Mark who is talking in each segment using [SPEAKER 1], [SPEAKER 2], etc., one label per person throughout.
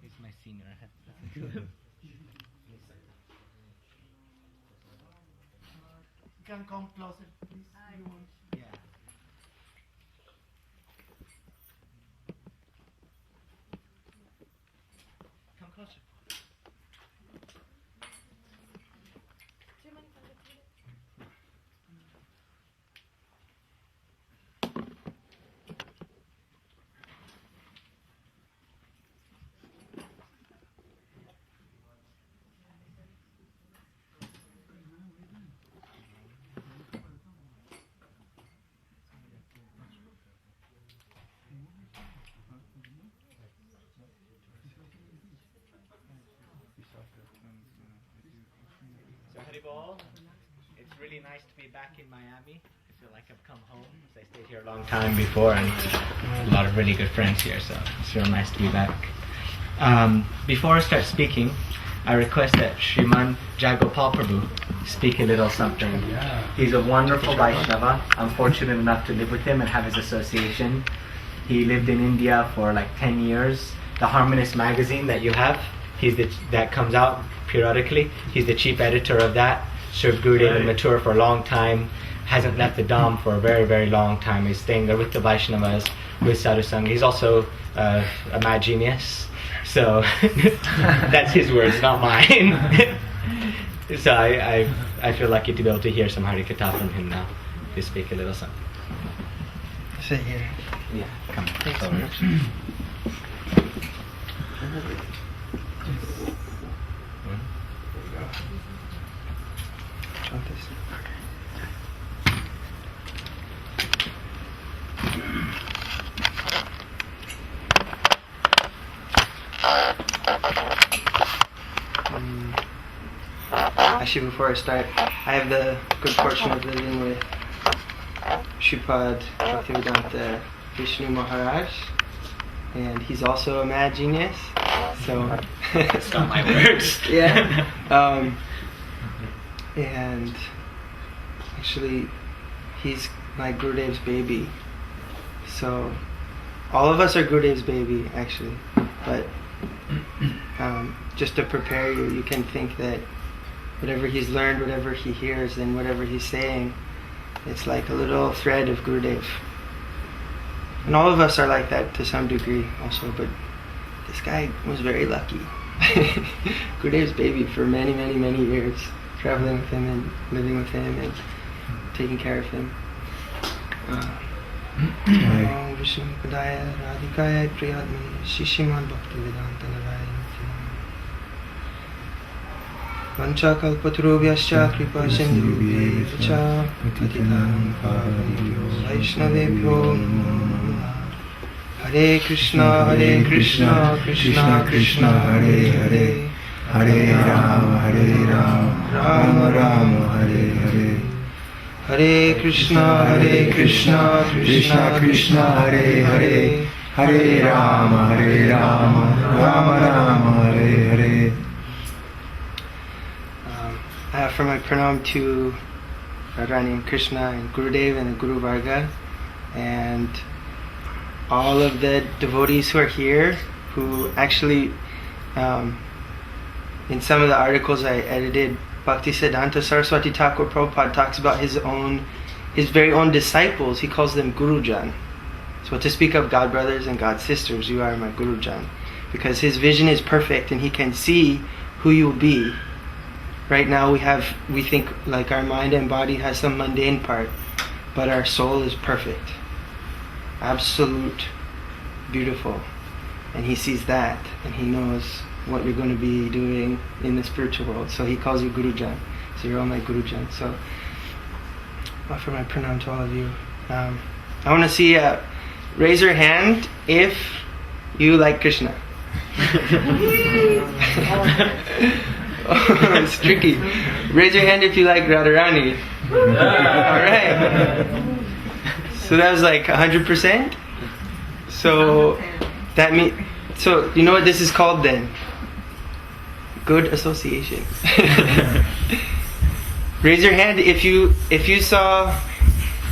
[SPEAKER 1] He's my senior. I have to listen to him.
[SPEAKER 2] You can come closer, please. You want.
[SPEAKER 1] Yeah.
[SPEAKER 2] Come closer.
[SPEAKER 1] So Haribol, it's really nice to be back in Miami. I feel like I've come home. I stayed here a long time before and a lot of really good friends here, so it's real nice to be back. Before I start speaking, I request that Sriman Jagopal Prabhu speak a little something. He's a wonderful Vaishnava. I'm fortunate enough to live with him and have his association. He lived in India for like 10 years. The Harmonist magazine that you have, that comes out periodically. He's the chief editor of that. Served Gurudev in Mathura for a long time. Hasn't left the Dham for a very, very long time. He's staying there with the Vaishnavas, with Sadhu Sangha. He's also a mad genius. So that's his words, not mine. So I feel lucky to be able to hear some Harikatha from him now. To speak a little something.
[SPEAKER 2] Sit here.
[SPEAKER 1] Yeah, come.
[SPEAKER 2] Thanks so much. Actually, before I start, I have the good fortune of living with Shripad Bhaktivedanta Vishnu Maharaj, and he's also a mad genius. So
[SPEAKER 1] It's not my words.
[SPEAKER 2] yeah. And actually, he's my Gurudev's baby. So all of us are Gurudev's baby, actually. But just to prepare you, you can think that whatever he's learned, whatever he hears, and whatever he's saying, it's like a little thread of Gurudev. And all of us are like that to some degree also, but this guy was very lucky. Gurudev's baby for many, many, many years, traveling with him and living with him and taking care of him. Om Vishnu Padaya Radhikaya Priyadmani Shishiman Bhaktivedanta Narayan Vancha Kalpatarubhyascha Kripa Sindhubhyevacha Patitanam Pavanebhyo Vaishnavebhyo Namo Namaha. Hare Krishna, Krishna Krishna, Hare Hare, Hare Rama, Rama Rama, Hare Hare. Hare Krishna, Krishna Krishna, Hare Hare, Hare Rama, Rama Rama, Hare Hare. For my pranam to Radharani and Krishna and Gurudev and the Guru Varga and all of the devotees who are here, who actually, in some of the articles I edited, Bhaktisiddhanta Saraswati Thakur Prabhupada talks about his very own disciples. He calls them Gurujan. So to speak of God brothers and God sisters, you are my Gurujan. Because his vision is perfect and he can see who you will be. Right now we think like our mind and body has some mundane part, but our soul is perfect. Absolute, beautiful. And he sees that and he knows what you're going to be doing in the spiritual world. So he calls you Gurujan. So you're all my Gurujan. So offer my pranam to all of you. I want to see, raise your hand if you like Krishna. It's tricky. Raise your hand if you like Radharani. Alright. So that was like 100%. So that means, so you know what this is called then? Good association. Raise your hand if you saw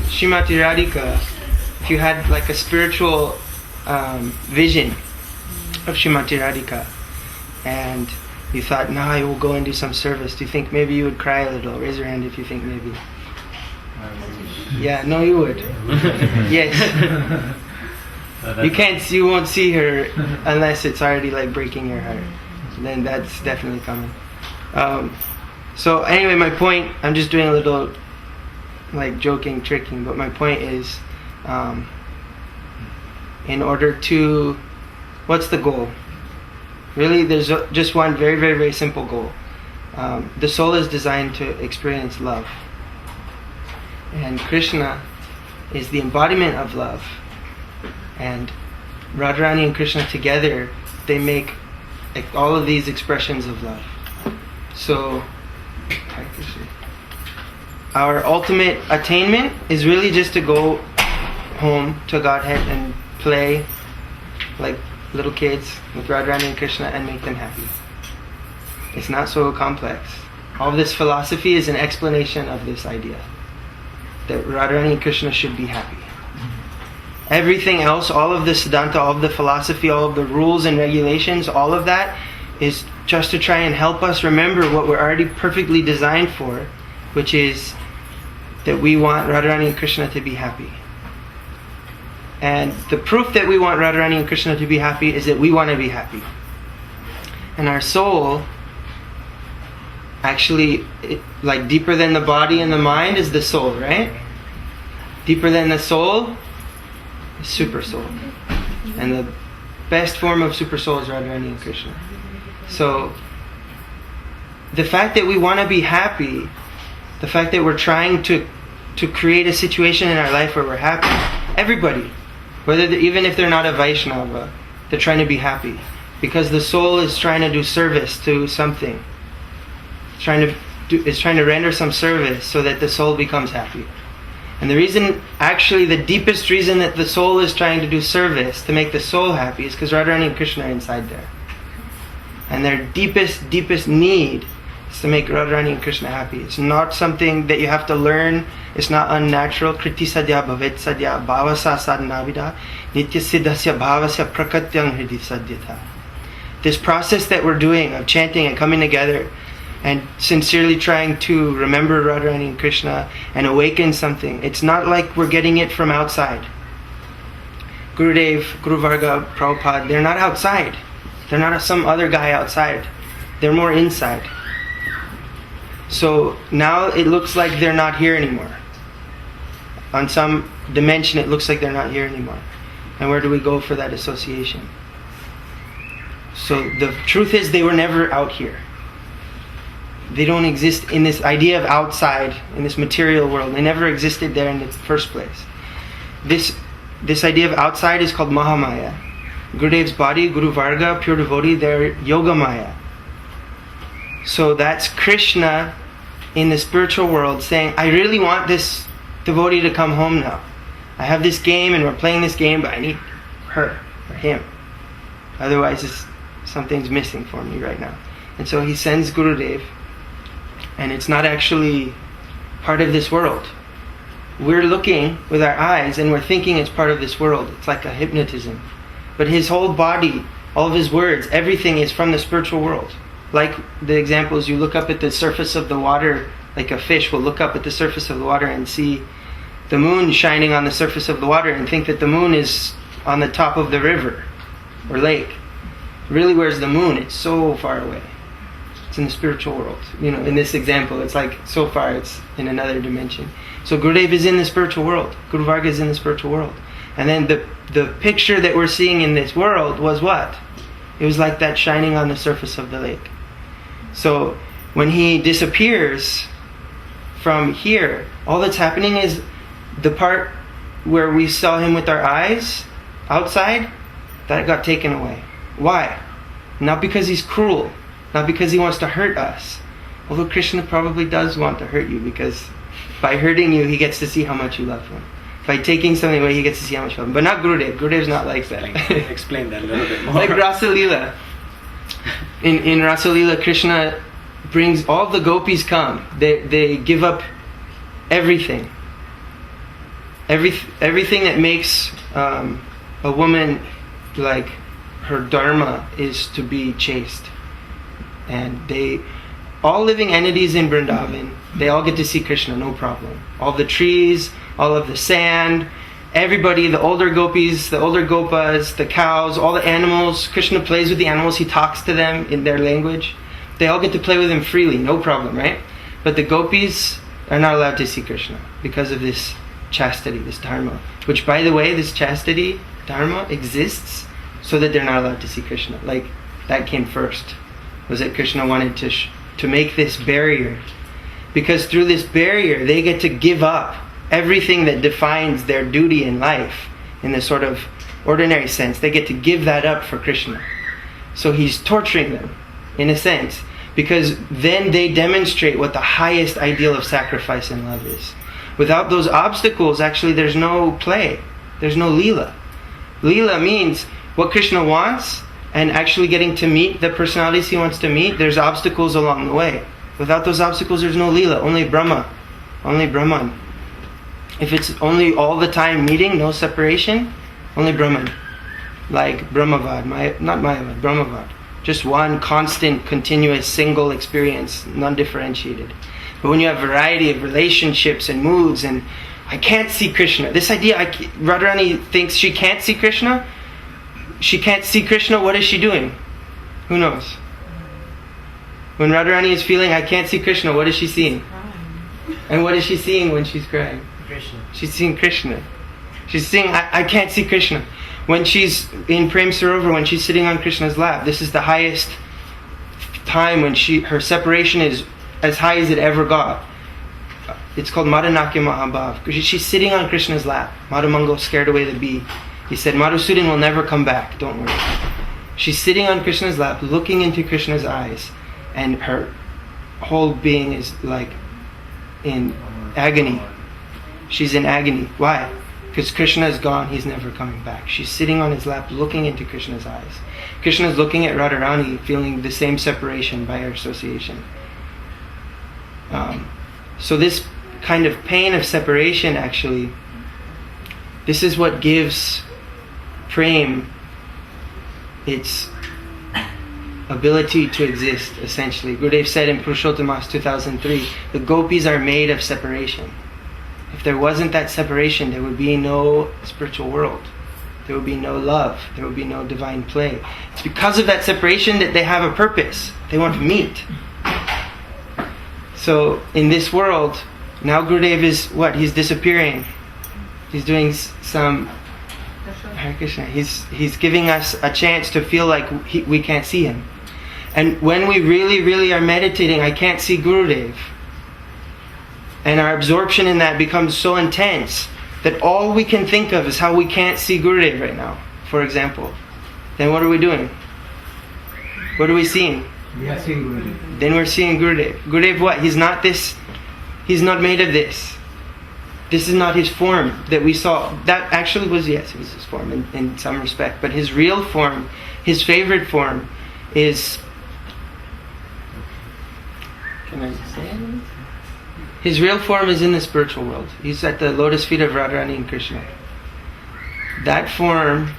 [SPEAKER 2] Srimati Radhika, if you had like a spiritual vision of Srimati Radhika, and you thought, now I will go and do some service, do you think maybe you would cry a little? Raise your hand if you think maybe. Yeah, no, you would. Yes. You won't see her unless it's already like breaking your heart. Then that's definitely coming. So anyway, my point, I'm just doing a little like joking, tricking, but my point is, in order to, what's the goal? Really, there's just one very, very, very simple goal. The soul is designed to experience love. And Krishna is the embodiment of love. And Radharani and Krishna together, they make all of these expressions of love. So, our ultimate attainment is really just to go home to Godhead and play like little kids with Radharani and Krishna and make them happy. It's not so complex. All of this philosophy is an explanation of this idea that Radharani and Krishna should be happy. Everything else, all of the Siddhanta, all of the philosophy, all of the rules and regulations, all of that is just to try and help us remember what we're already perfectly designed for, which is that we want Radharani and Krishna to be happy. And the proof that we want Radharani and Krishna to be happy is that we want to be happy. And our soul, actually, like deeper than the body and the mind is the soul, right? Deeper than the soul is super soul. And the best form of super soul is Radharani and Krishna. So, the fact that we want to be happy, the fact that we're trying to create a situation in our life where we're happy, everybody, even if they're not a Vaishnava, they're trying to be happy. Because the soul is trying to do service to something. It's trying to render some service so that the soul becomes happy. And the reason, actually the deepest reason that the soul is trying to do service to make the soul happy is because Radharani and Krishna are inside there. And their deepest need is to make Radharani and Krishna happy. It's not something that you have to learn. It's not unnatural. Kriti sadhya bhavet sadhya bhavasa sadhanavida nitya siddhasya bhavasya prakatyang hridi sadhyata. This process that we're doing of chanting and coming together and sincerely trying to remember Radharani and Krishna and awaken something, it's not like we're getting it from outside. Gurudev, Guru Varga, Prabhupada, they're not outside. They're not some other guy outside. They're more inside. So now it looks like they're not here anymore. On some dimension it looks like they're not here anymore. And where do we go for that association? So the truth is they were never out here. They don't exist in this idea of outside, in this material world. They never existed there in the first place. This idea of outside is called Mahamaya. Gurudev's body, Guru Varga, pure devotee, they're Yogamaya. So that's Krishna in the spiritual world saying, I really want this devotee to come home now. I have this game and we're playing this game, but I need her or him. Otherwise something's missing for me right now. And so he sends Gurudev, and it's not actually part of this world. We're looking with our eyes and we're thinking it's part of this world. It's like a hypnotism. But his whole body, all of his words, everything is from the spiritual world. Like the examples, you look up at the surface of the water, like a fish will look up at the surface of the water and see the moon shining on the surface of the water and think that the moon is on the top of the river or lake. Really, where's the moon? It's so far away. It's in the spiritual world. In this example, it's like so far, it's in another dimension. So Gurudev is in the spiritual world. Guru Varga is in the spiritual world. And then the picture that we're seeing in this world was what? It was like that shining on the surface of the lake. So when he disappears from here, all that's happening is the part where we saw him with our eyes outside, that got taken away. Why? Not because he's cruel, not because he wants to hurt us. Although Krishna probably does want to hurt you, because by hurting you, he gets to see how much you love him. By taking something away, he gets to see how much you love him. But not Gurudev. Gurudev's not like that.
[SPEAKER 1] Explain that a little bit more.
[SPEAKER 2] Like Rasa Leela. In Rasa Leela, Krishna brings all the gopis come. They give up everything. Everything that makes a woman like her dharma is to be chaste. And all living entities in Vrindavan, they all get to see Krishna, no problem. All the trees, all of the sand, everybody, the older gopis, the older gopas, the cows, all the animals, Krishna plays with the animals, he talks to them in their language. They all get to play with him freely, no problem, right? But the gopis are not allowed to see Krishna because of this chastity, this dharma. Which, by the way, this chastity, dharma, exists so that they're not allowed to see Krishna. Like, that came first. Was that Krishna wanted to make this barrier. Because through this barrier, they get to give up everything that defines their duty in life, in the sort of ordinary sense. They get to give that up for Krishna. So he's torturing them, in a sense, because then they demonstrate what the highest ideal of sacrifice and love is. Without those obstacles, actually, there's no play. There's no lila. Lila means what Krishna wants, and actually getting to meet the personalities he wants to meet. There's obstacles along the way. Without those obstacles, there's no lila. Only Brahma. Only Brahman. If it's only all the time meeting, no separation, only Brahman. Like Brahmavad, not Mayavad, Brahmavad. Just one constant, continuous, single experience, non-differentiated. But when you have variety of relationships and moods, and I can't see Krishna. This idea, Radharani thinks she can't see Krishna. She can't see Krishna, what is she doing? Who knows? When Radharani is feeling, I can't see Krishna, what is she seeing? And what is she seeing when she's crying?
[SPEAKER 1] Krishna.
[SPEAKER 2] She's seeing Krishna. She's seeing, I can't see Krishna. When she's in Prem Sarovar, when she's sitting on Krishna's lap, this is the highest time when her separation is as high as it ever got. It's called Madhanakya Mahabhav. She's sitting on Krishna's lap. Madhamangal scared away the bee. He said, Madhusudan will never come back, don't worry. She's sitting on Krishna's lap, looking into Krishna's eyes, and her whole being is like in agony. She's in agony. Why? Because Krishna is gone, he's never coming back. She's sitting on his lap, looking into Krishna's eyes. Krishna is looking at Radharani, feeling the same separation by her association. So this kind of pain of separation, actually, this is what gives Prem its ability to exist, essentially. Gurudev said in Purushottamas 2003, the gopis are made of separation. If there wasn't that separation, there would be no spiritual world. There would be no love. There would be no divine play. It's because of that separation that they have a purpose. They want to meet. So in this world, now Gurudev is what? He's disappearing. He's doing some Hare Krishna. He's giving us a chance to feel like we can't see him. And when we really, really are meditating, I can't see Gurudev. And our absorption in that becomes so intense that all we can think of is how we can't see Gurudev right now, for example. Then what are we doing? What are we seeing?
[SPEAKER 3] We are seeing Gurudev.
[SPEAKER 2] Then we're seeing Gurudev. Gurudev what? He's not this. He's not made of this. This is not his form that we saw. That actually was, yes, it was his form in some respect. But his real form, his favorite form is... Can I say it? His real form is in the spiritual world. He's at the lotus feet of Radharani and Krishna. That form,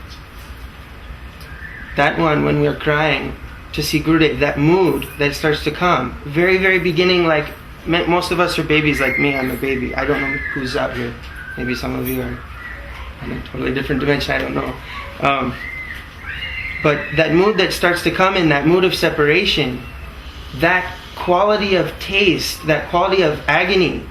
[SPEAKER 2] that one, when we're crying to see Gurudev, that mood that starts to come, very, very beginning, like most of us are babies like me. I'm a baby. I don't know who's out here. Maybe some of you are in a totally different dimension. I don't know. But that mood that starts to come in, that mood of separation, that quality of taste, that quality of agony,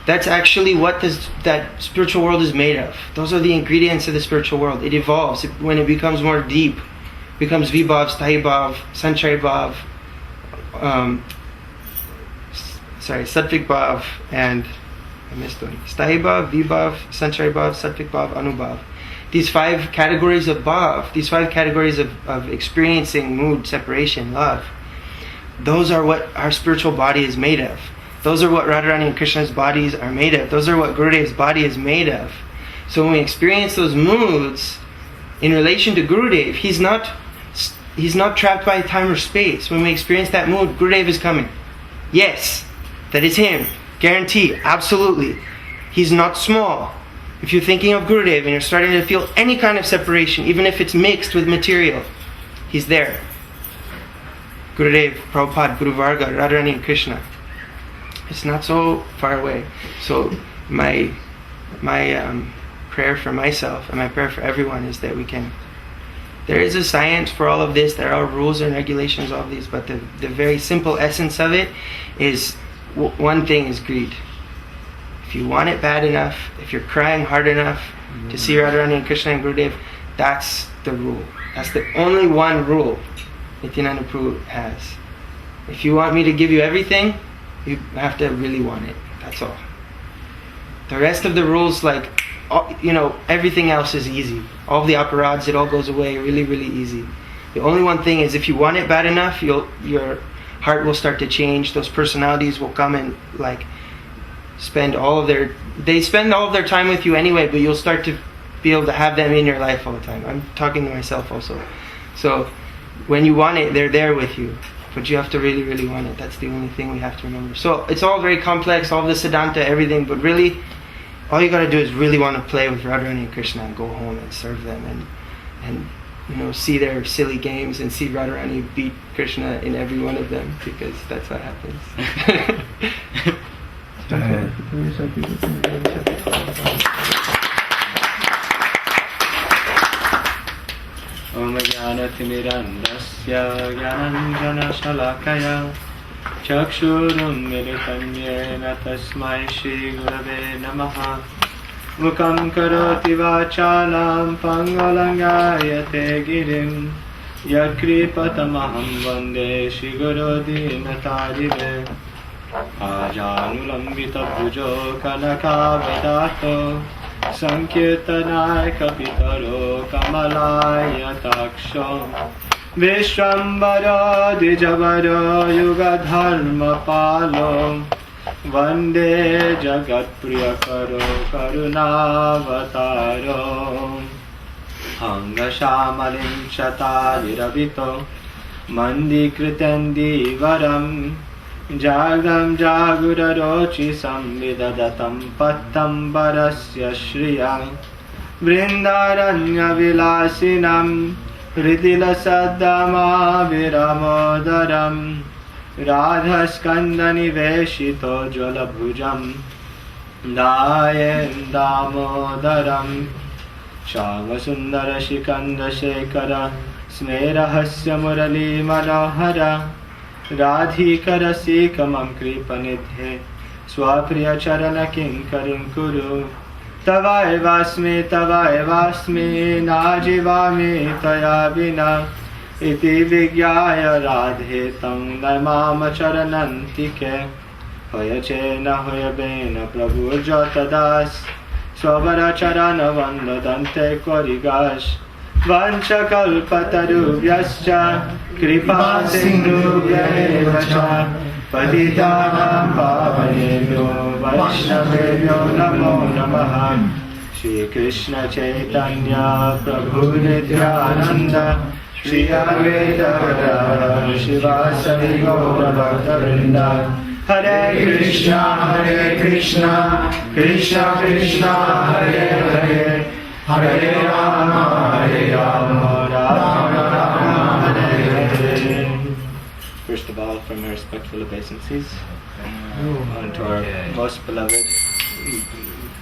[SPEAKER 2] that's actually what that spiritual world is made of. Those are the ingredients of the spiritual world. It evolves. When it becomes more deep, becomes Vibhav, Sthayi Bhav, Sanchari Bhav, Sattvik Bhav, and I missed one. Sthayi Bhav, Vibhav, Sanchari Bhav, Sattvik Bhav, Anubhav. These 5 categories of Bhav, these 5 categories of experiencing mood, separation, love, those are what our spiritual body is made of. Those are what Radharani and Krishna's bodies are made of. Those are what Gurudev's body is made of. So when we experience those moods in relation to Gurudev, he's not trapped by time or space. When we experience that mood, Gurudev is coming. Yes, that is him. Guarantee, absolutely. He's not small. If you're thinking of Gurudev and you're starting to feel any kind of separation, even if it's mixed with material, He's there. Gurudev, Prabhupada, Guru Varga, Radharani and Krishna. It's not so far away. So my prayer for myself and my prayer for everyone is that we can. There is a science for all of this. There are rules and regulations of these, but the very simple essence of it is one thing is greed. If you want it bad enough, if you're crying hard enough to see Radharani and Krishna and Gurudev, that's the rule. That's the only one rule Nityananda Prabhu has. If you want me to give you everything, you have to really want it. That's all. The rest of the rules, like, everything else is easy. All the apparads, it all goes away really, really easy. The only one thing is if you want it bad enough, your heart will start to change. Those personalities will come and spend all of their time with you anyway, but you'll start to be able to have them in your life all the time. I'm talking to myself also. So when you want it, they're there with you. But you have to really, really want it. That's the only thing we have to remember. So it's all very complex, all the Siddhanta, everything, but really, all you gotta do is really want to play with Radharani and Krishna and go home and serve them and see their silly games and see Radharani beat Krishna in every one of them, because that's what happens.
[SPEAKER 1] Om Jnanatirmirandasya Jnananjana-shalakaya Chakshurum militam yena tasmai Shri Gurave Namaha Mukam karoti vachalam pangalangayate girim Yakripatamaham vande Shri Guru Dinatarive Ajanulambita bhujo kanaka vedato Sankirtanai kapitaro kamalaya taksho Vishwambara dijavara yuga dharma palo Vande jagat priyakaro karunavataro Angasamalim shatadirabito Mandikritendi varam Jagam jagurarochi samvidadatam pattam barasya shriyam Vrindaranya vilasinam Hridila viramodaram Radhaskanda niveshito jvalabhujam Dayen damodaram Shavasundara shikanda shekara Smerahasya murali manohara Radhikara sikamam kripanidhe Swapriya charana kinkarim kuru Tavaevasmi najivami taya vina Iti vigyaya radhe tam naimama charanantike Hoya chena hoya bena prabhu jatadas Swavara charana vandadante korigash Vancha kalpatarubhyascha Kripa sindhubhya cha Patitanam pavanebhyo Vaishnavebhyo namo namaha Shri Krishna Chaitanya Prabhu Nityananda Shri Advaita Gadadhara Shivasari Gaura Bhakta-vrinda Hare Krishna Krishna Krishna Hare Hare Hare Rama Rama Hare Hare. First of all, from our respectful obeisances unto our most beloved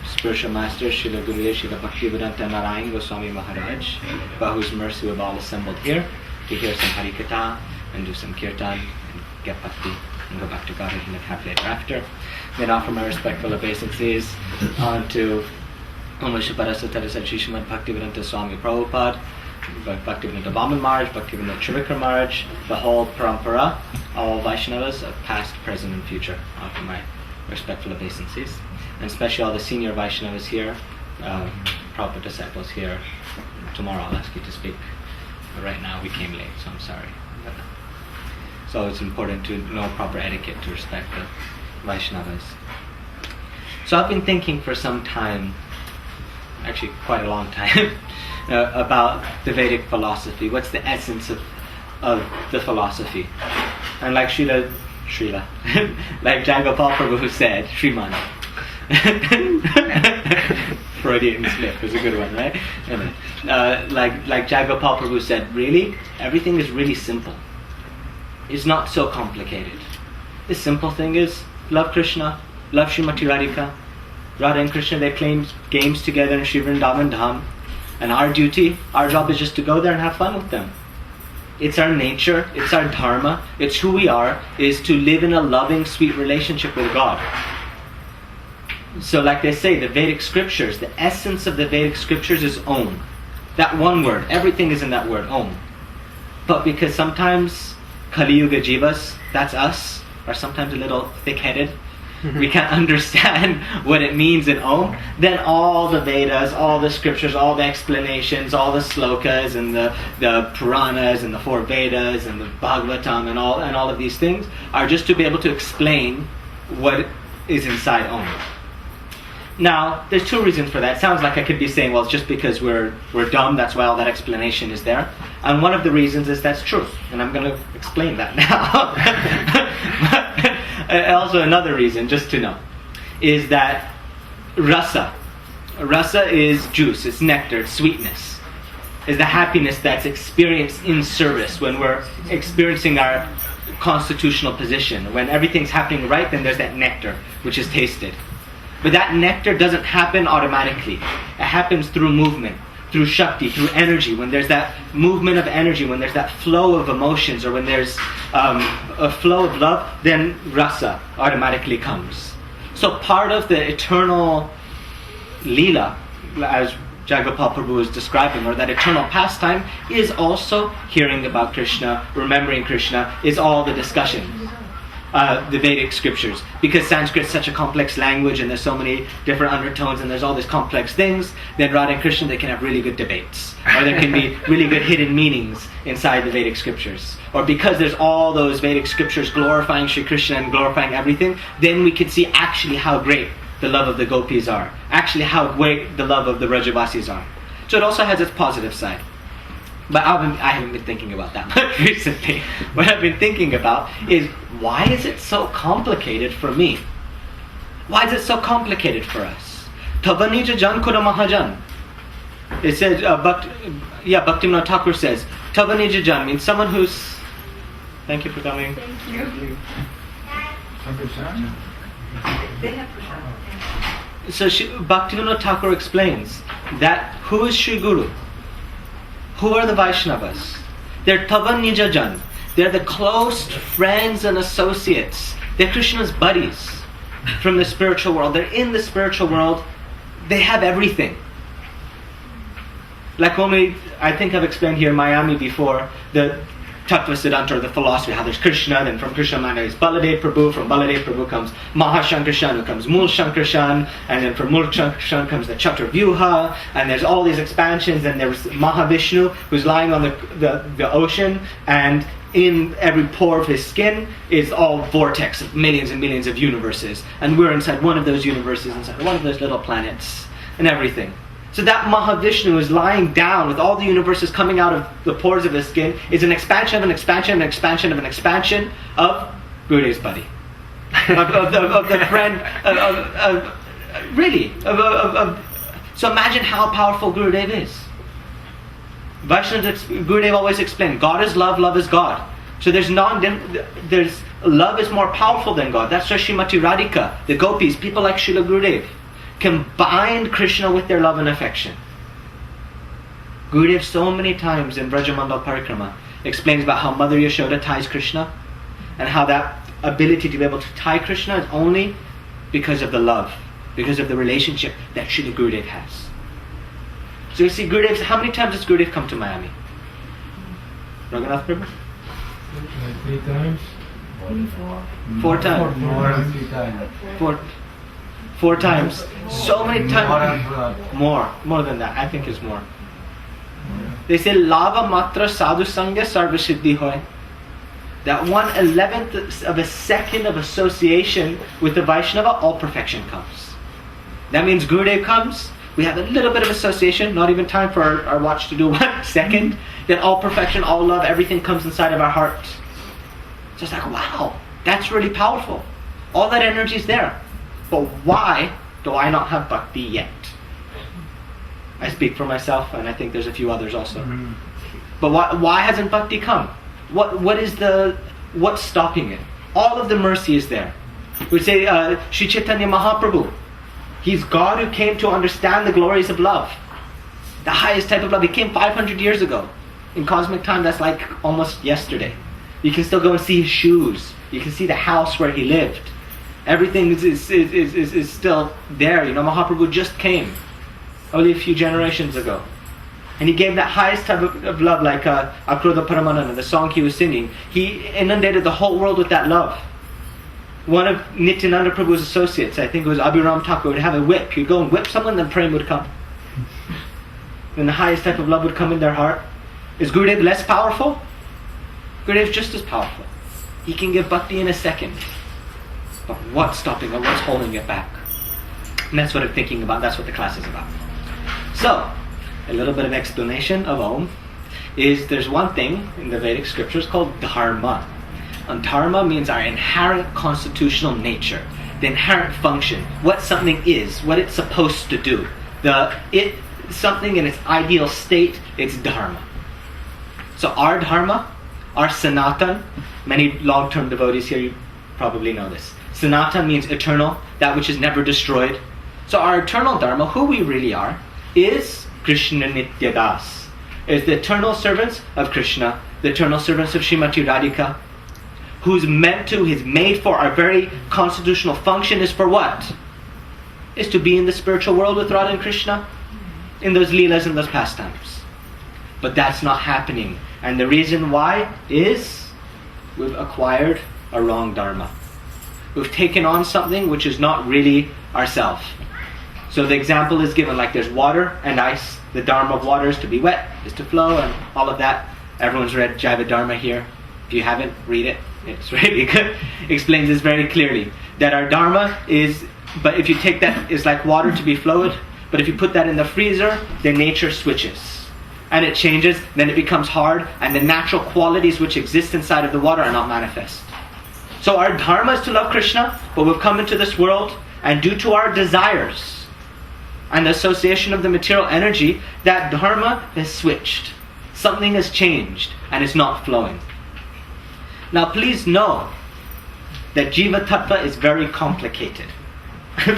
[SPEAKER 1] spiritual master, Srila Gurudev Srila Bhaktivedanta Narayan Goswami Maharaj, by whose mercy we've all assembled here to hear some Harikatha and do some Kirtan and get Bhakti and go back to Godhead and live happily ever after. Then offer my respectful obeisances unto Om Shri Parasatara Sri Srimad Bhaktivedanta Swami Prabhupada, Bhaktivedanta Vaman Maharaj, Bhaktivedanta Trivikram Maharaj, the whole Parampara, all Vaishnavas of past, present and future. Offer my respectful obeisances. And especially all the senior Vaishnavas here, Prabhupada disciples here. Tomorrow I'll ask you to speak. But right now we came late, so I'm sorry. So it's important to know proper etiquette to respect the Vaishnavas. So I've been thinking for some time, actually quite a long time, about the Vedic philosophy. What's the essence of the philosophy? And like Srila, like Jagopal Prabhu said, Sriman, Freudian slip is a good one, right? Like Jagopal Prabhu said, really, everything is really simple. It's not so complicated. The simple thing is love Krishna, love Srimati Radhika. Radha and Krishna, they play games together in Sri Vrindavan Dham. And our duty, our job is just to go there and have fun with them. It's our nature, it's our dharma, it's who we are, is to live in a loving, sweet relationship with God. So like they say, the Vedic scriptures, the essence of the Vedic scriptures is Om. That one word, everything is in that word, Om. But because sometimes Kali Yuga Jivas, that's us, are sometimes a little thick-headed, we can't understand what it means in Om, then all the Vedas, all the scriptures, all the explanations, all the slokas and the Puranas and the four Vedas and the Bhagavatam and all of these things are just to be able to explain what is inside Om. Now, there's two reasons for that. It sounds like I could be saying, well, it's just because we're dumb, that's why all that explanation is there. And one of the reasons is that's true. And I'm going to explain that now. Also another reason, just to know, is that rasa is juice, it's nectar, it's sweetness, is the happiness that's experienced in service when we're experiencing our constitutional position. When everything's happening right, then there's that nectar, which is tasted. But that nectar doesn't happen automatically. It happens through movement, through Shakti, through energy. When there's that movement of energy, when there's that flow of emotions, or when there's a flow of love, then rasa automatically comes. So part of the eternal lila, as Jagopal Prabhu was describing, or that eternal pastime, is also hearing about Krishna, remembering Krishna, is all the discussion. The Vedic scriptures, because Sanskrit is such a complex language and there's so many different undertones and there's all these complex things, then Radha and Krishna, they can have really good debates, or there can be really good hidden meanings inside the Vedic scriptures. Or because there's all those Vedic scriptures glorifying Sri Krishna and glorifying everything, then we can see actually how great the love of the gopis are, actually how great the love of the Brajavasis are. So it also has its positive side. But I haven't been thinking about that much recently. What I've been thinking about is, why is it so complicated for me? Why is it so complicated for us? Tavanija Jan Kuda Mahajan. It says, Bhaktivinoda Thakur says, Tavanija Jan means someone who's... Thank you for coming.
[SPEAKER 3] Thank you.
[SPEAKER 1] So Bhaktivinoda Thakur explains that who is Sri Guru? Who are the Vaishnavas? They're Tava Nija Jan. They're the close friends and associates. They're Krishna's buddies from the spiritual world. They're in the spiritual world. They have everything. Like I think I've explained here in Miami before, the Tattva Siddhanta, or the philosophy, how there's Krishna, then from Krishna Manda is Baladeva Prabhu, from Baladeva Prabhu comes Mahashankarshan, who comes Mul Shankarshan, and then from Mul Shankarshan comes the Chaturvyuha, and there's all these expansions, and there's Mahavishnu, who's lying on the ocean, and in every pore of his skin is all vortex of millions and millions of universes, and we're inside one of those universes, inside one of those little planets, and everything. So that Mahavishnu is lying down with all the universes coming out of the pores of his skin, is an expansion of an expansion of an expansion of an expansion of Gurudev's buddy. of the friend, so imagine how powerful Gurudev is. Vaishnavas, Gurudev always explained, God is love, love is God. So there's love is more powerful than God. That's why Srimati Radhika, the gopis, people like Srila Gurudev, can bind Krishna with their love and affection. Gurudev so many times in Vrajamandal Parikrama explains about how Mother Yashoda ties Krishna, and how that ability to be able to tie Krishna is only because of the love, because of the relationship that Srila Gurudev has. So you see, Gurudev, how many times does Gurudev come to Miami? Raghunath Prabhu?
[SPEAKER 4] 3 times.
[SPEAKER 1] 4 times.
[SPEAKER 4] More than 3 times.
[SPEAKER 1] 4 times. So many times. More than that. I think it's more. They say lava matra sadhu sangha sarva siddhi hoy. That 1/11th of a second of association with the Vaishnava, all perfection comes. That means Gurudev comes, we have a little bit of association, not even time for our watch to do 1 second, then all perfection, all love, everything comes inside of our hearts. So it's like, wow, that's really powerful. All that energy is there. But why do I not have bhakti yet? I speak for myself, and I think there's a few others also. But why hasn't bhakti come? What's stopping it? All of the mercy is there. We say Sri Chaitanya Mahaprabhu. He's God who came to understand the glories of love. The highest type of love. He came 500 years ago. In cosmic time, that's like almost yesterday. You can still go and see his shoes. You can see the house where he lived. Everything is still there. Mahaprabhu just came only a few generations ago. And he gave that highest type of love, like Akrodha Paramananda, the song he was singing. He inundated the whole world with that love. One of Nityananda Prabhu's associates, I think it was Abhiram Thakur, would have a whip. He'd go and whip someone, then prem would come. Then the highest type of love would come in their heart. Is Gurudev less powerful? Gurudev is just as powerful. He can give bhakti in a second. But what's stopping it? What's holding it back? And that's what I'm thinking about. That's what the class is about. So, a little bit of explanation of Om is there's one thing in the Vedic scriptures called dharma. And dharma means our inherent constitutional nature, the inherent function, what something is, what it's supposed to do. Something in its ideal state, it's dharma. So our dharma, our sanatan, many long-term devotees here, you probably know this. Sanatan means eternal, that which is never destroyed. So our eternal dharma, who we really are, is Krishna Nityadas. Is the eternal servants of Krishna, the eternal servants of Srimati Radhika, who's made for, our very constitutional function is for what? Is to be in the spiritual world with Radha and Krishna, in those leelas and those pastimes. But that's not happening. And the reason why is we've acquired a wrong dharma. We've taken on something which is not really ourself. So the example is given, like there's water and ice. The dharma of water is to be wet, is to flow, and all of that. Everyone's read Jaiva Dharma here. If you haven't, read it. It's really good. It explains this very clearly. That our dharma is, but if you take that, is like water to be flowed. But if you put that in the freezer, then nature switches. And it changes, then it becomes hard, and the natural qualities which exist inside of the water are not manifest. So our dharma is to love Krishna, but we've come into this world, and due to our desires and the association of the material energy, that dharma has switched. Something has changed, and it's not flowing. Now please know that Jiva Tattva is very complicated.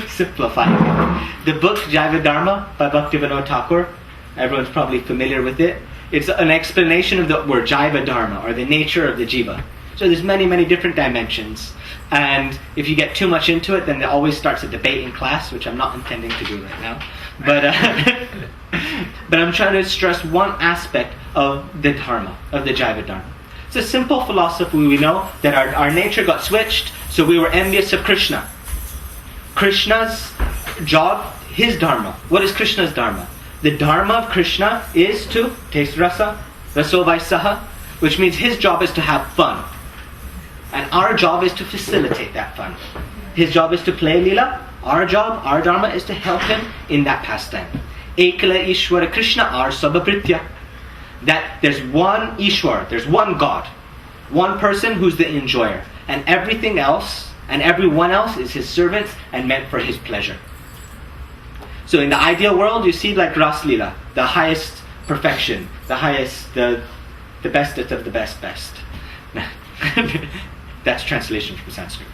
[SPEAKER 1] Simplifying it. The book Jaiva Dharma by Bhaktivinoda Thakur, everyone's probably familiar with it. It's an explanation of the word Jaiva Dharma, or the nature of the Jiva. So there's many, many different dimensions. And if you get too much into it, then there always starts a debate in class, which I'm not intending to do right now. But I'm trying to stress one aspect of the Dharma, of the Jaiva Dharma. It's a simple philosophy. We know that our nature got switched, so we were envious of Krishna. Krishna's job, his dharma. What is Krishna's dharma? The dharma of Krishna is to taste rasa, raso vaisaha, which means his job is to have fun. And our job is to facilitate that fun. His job is to play lila. Our job, our dharma is to help him in that pastime. Ekala Ishwara Krishna ar sabapritya. That there's one Ishwar, there's one God. One person who's the enjoyer. And everything else, and everyone else is his servants and meant for his pleasure. So in the ideal world, you see like Ras Lila, the highest perfection, the highest, the bestest of the best. That's translation from Sanskrit.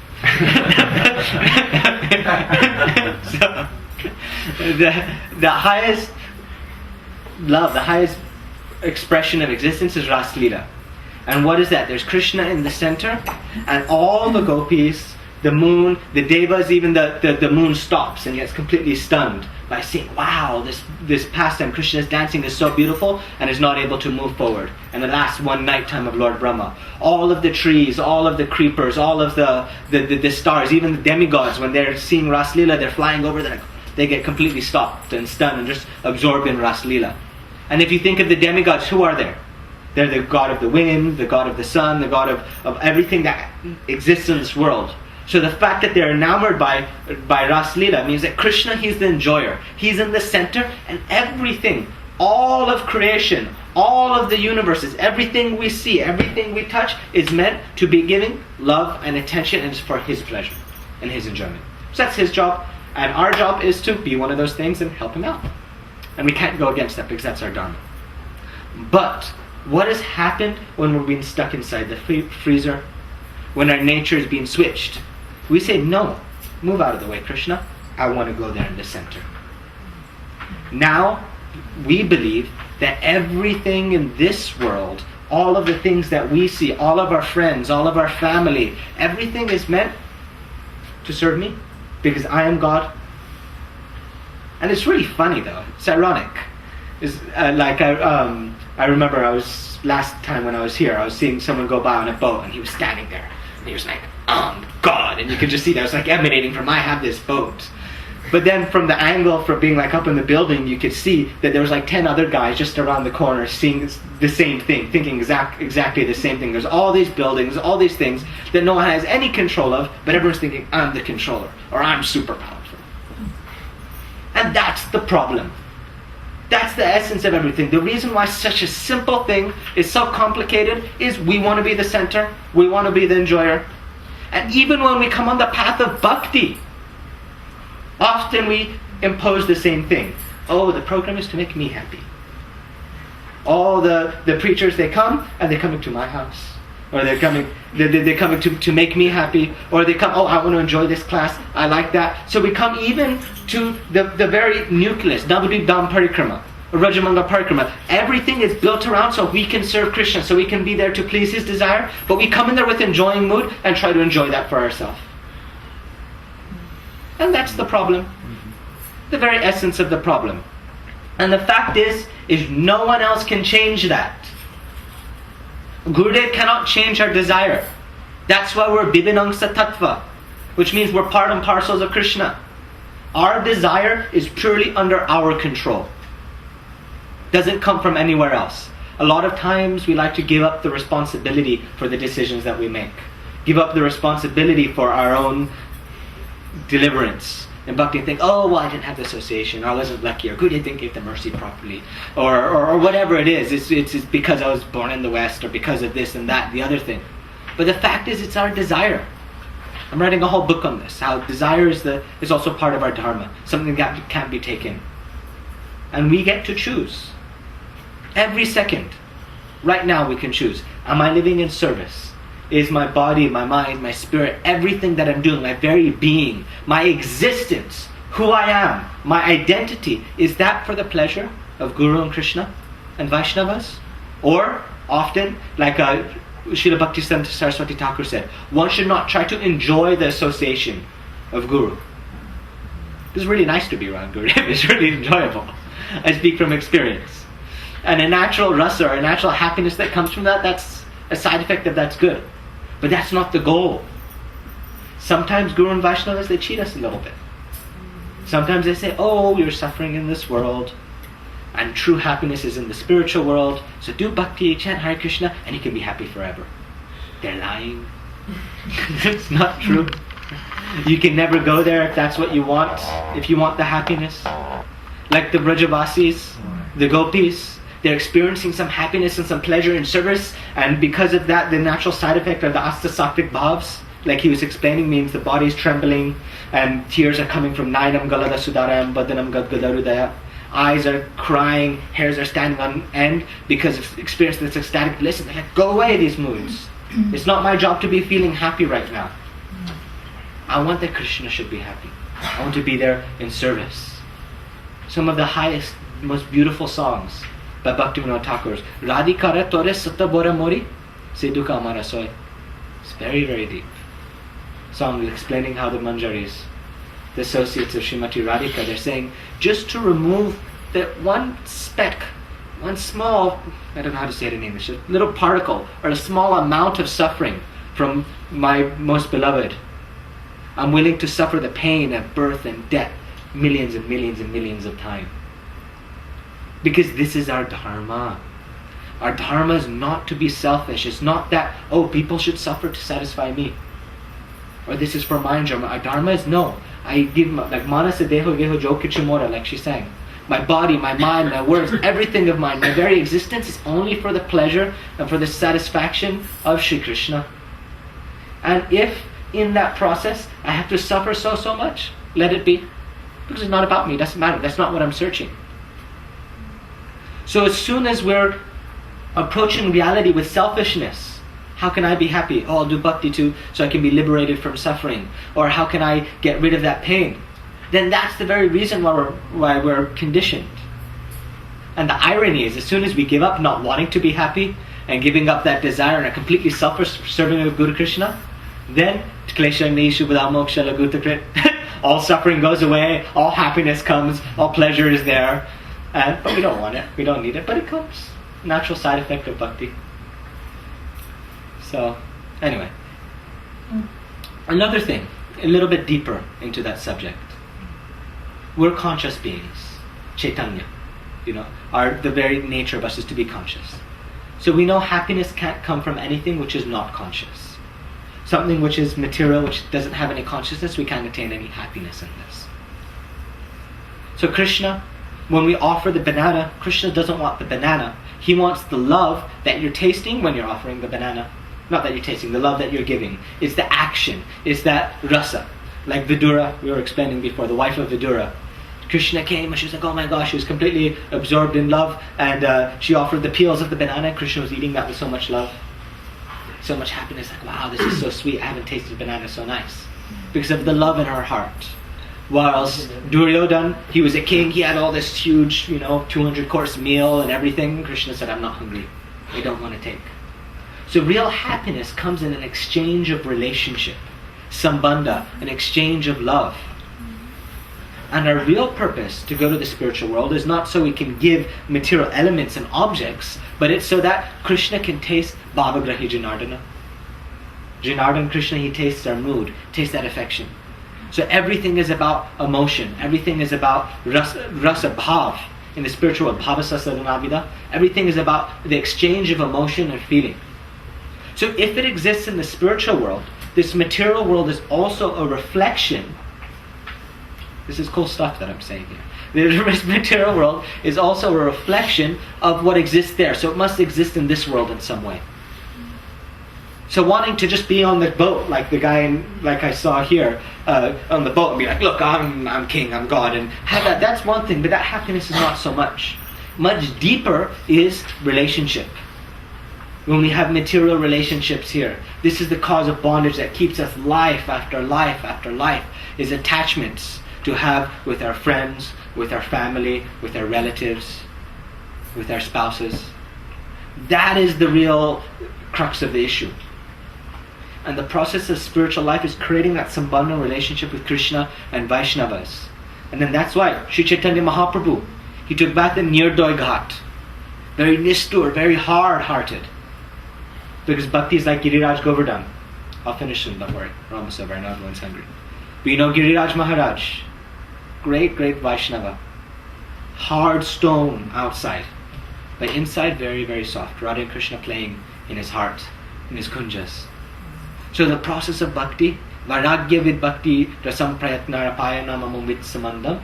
[SPEAKER 1] So, the highest love, the highest expression of existence is Ras Lila. And what is that? There's Krishna in the center, and all the gopis, the moon, the devas, even the moon stops and gets completely stunned by seeing, wow, this pastime, Krishna is dancing, is so beautiful, and is not able to move forward. And the last one nighttime of Lord Brahma, all of the trees, all of the creepers, all of the stars, even the demigods, when they're seeing Ras Lila, they're flying over, they get completely stopped and stunned and just absorbed in Ras Lila. And if you think of the demigods, who are there? They're the god of the wind, the god of the sun, the god of everything that exists in this world. So the fact that they're enamored by Ras Lila means that Krishna, he's the enjoyer. He's in the center, and everything, all of creation, all of the universes, everything we see, everything we touch is meant to be giving love and attention, and it's for his pleasure and his enjoyment. So that's his job, and our job is to be one of those things and help him out.
[SPEAKER 3] And we can't go against that because that's our dharma. But what has happened when we're being stuck inside the freezer? When our nature is being switched? We say, no, move out of the way, Krishna. I want to go there in the center. Now, we believe that everything in this world, all of the things that we see, all of our friends, all of our family, everything is meant to serve me because I am God. And it's really funny though. It's ironic. It's I remember last time when I was here, I was seeing someone go by on a boat and he was standing there and he was like, God, and you could just see that it was like emanating from I have this boat. But then from the angle from being like up in the building, you could see that there was like 10 other guys just around the corner seeing the same thing, thinking exactly the same thing. There's all these buildings, all these things that no one has any control of, but everyone's thinking, I'm the controller, or I'm super powerful. And that's the problem. That's the essence of everything. The reason why such a simple thing is so complicated is we want to be the center, we want to be the enjoyer. And even when we come on the path of bhakti, often we impose the same thing. Oh, the program is to make me happy. All the preachers, they come and they're coming to my house. Or they're coming to make me happy. Or they come, oh, I want to enjoy this class. I like that. So we come even to the very nucleus, Navadvip Dham Parikrama, Rajamanga Parikrama. Everything is built around so we can serve Krishna, so we can be there to please his desire. But we come in there with enjoying mood and try to enjoy that for ourselves. And that's the problem. The very essence of the problem. And the fact is no one else can change that. Gurudev cannot change our desire. That's why we're Bibinangsa Tattva, which means we're part and parcels of Krishna. Our desire is purely under our control. Doesn't come from anywhere else. A lot of times we like to give up the responsibility for the decisions that we make. Give up the responsibility for our own deliverance. And bhakti think, oh, well, I didn't have the association, or I wasn't lucky, or Gurudev didn't give the mercy properly, or whatever it is. It's because I was born in the West, or because of this and that, the other thing. But the fact is, it's our desire. I'm writing a whole book on this, how desire is also part of our dharma, something that can't be taken. And we get to choose. Every second. Right now we can choose. Am I living in service? Is my body, my mind, my spirit, everything that I'm doing, my very being, my existence, who I am, my identity, is that for the pleasure of Guru and Krishna and Vaishnavas? Or, often, like Srila Bhaktisiddhanta Saraswati Thakur said, one should not try to enjoy the association of Guru. It's really nice to be around Guru. It's really enjoyable. I speak from experience. And a natural rasa, or a natural happiness that comes from that, that's a side effect of that's good. But that's not the goal. Sometimes Guru and Vaishnavas, they cheat us a little bit. Sometimes they say, oh, you're suffering in this world, and true happiness is in the spiritual world, so do bhakti, chant Hare Krishna, and you can be happy forever. They're lying. It's not true. You can never go there if that's what you want, if you want the happiness. Like the Brajavasis, the Gopis, they're experiencing some happiness and some pleasure in service, and because of that, the natural side effect of the Asta-Sattvic bhavs, like he was explaining, means the body is trembling, and tears are coming from Nainam Galada Sudaram Badanam Gadgadarudaya. Eyes are crying, hairs are standing on end because of experiencing this ecstatic bliss, and they're like, go away these moods. It's not my job to be feeling happy right now. I want that Krishna should be happy. I want to be there in service. Some of the highest, most beautiful songs by Bhaktivinoda Thakur's Radhikara Tore Sata Bora Mori Seduka Amara Soy. It's very, very deep. Song explaining how the Manjaris, the associates of Srimati Radhika, they're saying, just to remove that one speck, one small, I don't know how to say it in English, a little particle or a small amount of suffering from my most beloved, I'm willing to suffer the pain of birth and death millions and millions and millions of times. Because this is our dharma. Our dharma is not to be selfish. It's not that, oh, people should suffer to satisfy me. Or this is for my enjoyment. Our dharma is no. I give, like Manasa Deho Geho Jokichimora, like she sang. My body, my mind, my words, everything of mine, my very existence is only for the pleasure and for the satisfaction of Shri Krishna. And if in that process I have to suffer so much, let it be. Because it's not about me, it doesn't matter. That's not what I'm searching. So as soon as we're approaching reality with selfishness, how can I be happy? Oh, I'll do bhakti too, so I can be liberated from suffering. Or how can I get rid of that pain? Then that's the very reason why we're conditioned. And the irony is, as soon as we give up not wanting to be happy and giving up that desire and a completely selfish serving of Guru Krishna, then all suffering goes away, all happiness comes, all pleasure is there. But we don't want it, we don't need it, but it comes. Natural side effect of bhakti. So, anyway. Another thing, a little bit deeper into that subject. We're conscious beings. Chaitanya. The very nature of us is to be conscious. So we know happiness can't come from anything which is not conscious. Something which is material, which doesn't have any consciousness, we can't attain any happiness in this. So Krishna, when we offer the banana, Krishna doesn't want the banana. He wants the love that you're tasting when you're offering the banana. Not that you're tasting, the love that you're giving. It's the action. It's that rasa. Like Vidura, we were explaining before, the wife of Vidura. Krishna came and she was like, oh my gosh, she was completely absorbed in love, and she offered the peels of the banana. Krishna was eating that with so much love, so much happiness, like, wow, this is so sweet, I haven't tasted banana so nice, because of the love in her heart. Whilst Duryodhan, he was a king, he had all this huge 200 course meal and everything. Krishna said, I'm not hungry, I don't want to take. So real happiness comes in an exchange of relationship, sambandha, an exchange of love. And our real purpose to go to the spiritual world is not so we can give material elements and objects, but it's so that Krishna can taste Bhavagrahi Janardana. Janardana Krishna, he tastes our mood, tastes that affection. So everything is about emotion, everything is about rasa bhav in the spiritual world, bhavasasadanavida. Everything is about the exchange of emotion and feeling. So if it exists in the spiritual world, this material world is also a reflection. This is cool stuff that I'm saying here. The material world is also a reflection of what exists there. So it must exist in this world in some way. So wanting to just be on the boat, like the guy, like I saw here, on the boat and be like, look, I'm king, I'm God, and have that, that's one thing, but that happiness is not so much. Much deeper is relationship. When we have material relationships here, this is the cause of bondage that keeps us life after life after life, is attachments to have with our friends, with our family, with our relatives, with our spouses. That is the real crux of the issue. And the process of spiritual life is creating that sambandha relationship with Krishna and Vaishnavas. And then that's why Sri Chaitanya Mahaprabhu, he took bath in Nirdoi Ghat. Very nistur, very hard-hearted. Because bhakti is like Giriraj Govardhan. I'll finish soon, don't worry. We're almost over, I know everyone's hungry. But you know Giriraj Maharaj, great Vaishnava. Hard stone outside, but inside very, very soft. Radha and Krishna playing in his heart, in his kunjas. So the process of bhakti, Vairagya vid bhakti rasam prayatna rapayana mamam vid samandam,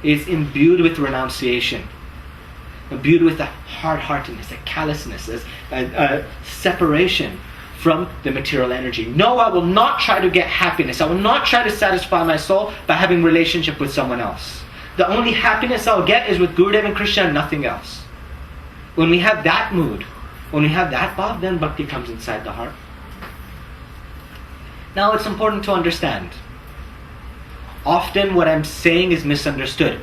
[SPEAKER 3] is imbued with renunciation, imbued with a hard-heartedness, a callousness, a separation from the material energy. No, I will not try to get happiness. I will not try to satisfy my soul by having relationship with someone else. The only happiness I'll get is with Gurudev and Krishna and nothing else. When we have that mood, when we have that bhav, then bhakti comes inside the heart. Now it's important to understand. Often what I'm saying is misunderstood.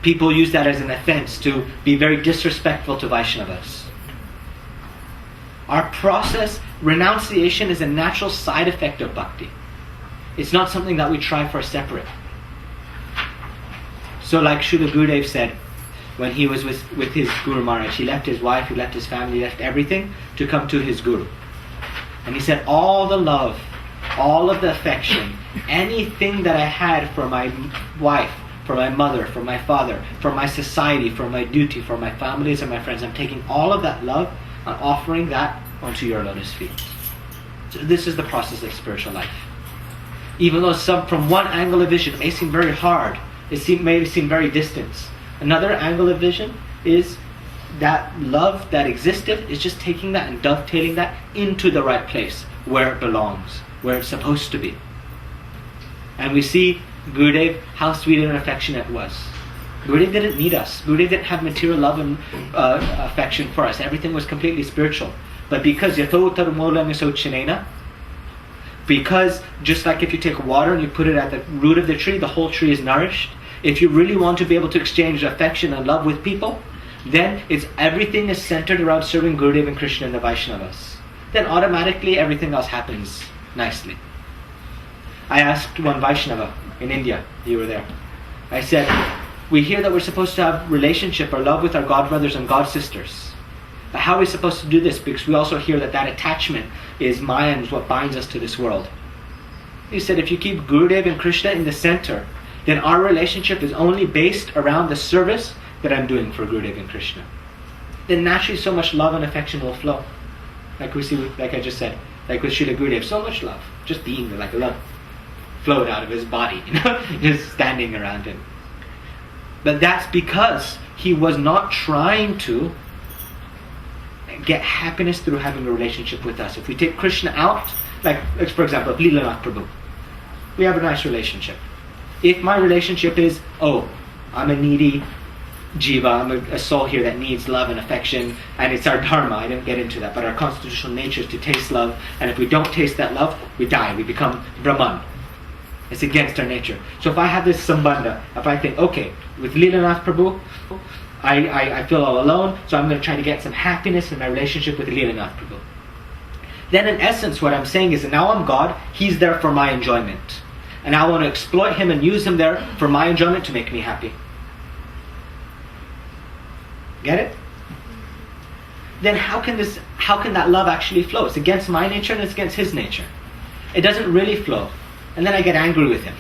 [SPEAKER 3] People use that as an offense to be very disrespectful to Vaishnavas. Our process, renunciation, is a natural side effect of bhakti. It's not something that we try for separate. So like Srila Gurudev said, when he was with his Guru Maharaj, he left his wife, he left his family, he left everything to come to his Guru. And he said, all the love, all of the affection, anything that I had for my wife, for my mother, for my father, for my society, for my duty, for my families and my friends, I'm taking all of that love and offering that onto your lotus feet. So this is the process of spiritual life. Even though some, from one angle of vision, it may seem very hard, may seem very distant. Another angle of vision is that love that existed is just taking that and dovetailing that into the right place, where it belongs, where it's supposed to be. And we see Gurudev, how sweet and affectionate it was. Gurudev didn't need us. Gurudev didn't have material love and affection for us. Everything was completely spiritual. But because because just like if you take water and you put it at the root of the tree, the whole tree is nourished. If you really want to be able to exchange affection and love with people, then everything is centered around serving Gurudev and Krishna and the Vaishnavas. Then automatically everything else happens nicely. I asked one Vaishnava in India, you were there. I said, we hear that we're supposed to have relationship or love with our God brothers and God sisters. But how are we supposed to do this? Because we also hear that attachment is Maya and is what binds us to this world. He said, if you keep Gurudev and Krishna in the center, then our relationship is only based around the service that I'm doing for Gurudev and Krishna. Then naturally so much love and affection will flow. Like we see, like I just said, like with Srila Gurudev, so much love. Just being there, like love flowed out of his body, just standing around him. But that's because he was not trying to get happiness through having a relationship with us. If we take Krishna out, like for example, Leelanath Prabhu, we have a nice relationship. If my relationship is, I'm a needy jiva, I'm a soul here that needs love and affection, and it's our dharma, I didn't get into that, but our constitutional nature is to taste love, and if we don't taste that love, we die, we become Brahman. It's against our nature. So if I have this sambandha, if I think, okay, with Leelanath Prabhu, I feel all alone, so I'm going to try to get some happiness in my relationship with Leelanath Prabhu. Then in essence what I'm saying is that now I'm God, He's there for my enjoyment. And I want to exploit Him and use Him there for my enjoyment to make me happy. Get it? Then how can that love actually flow? It's against my nature and it's against His nature. It doesn't really flow. And then I get angry with Him.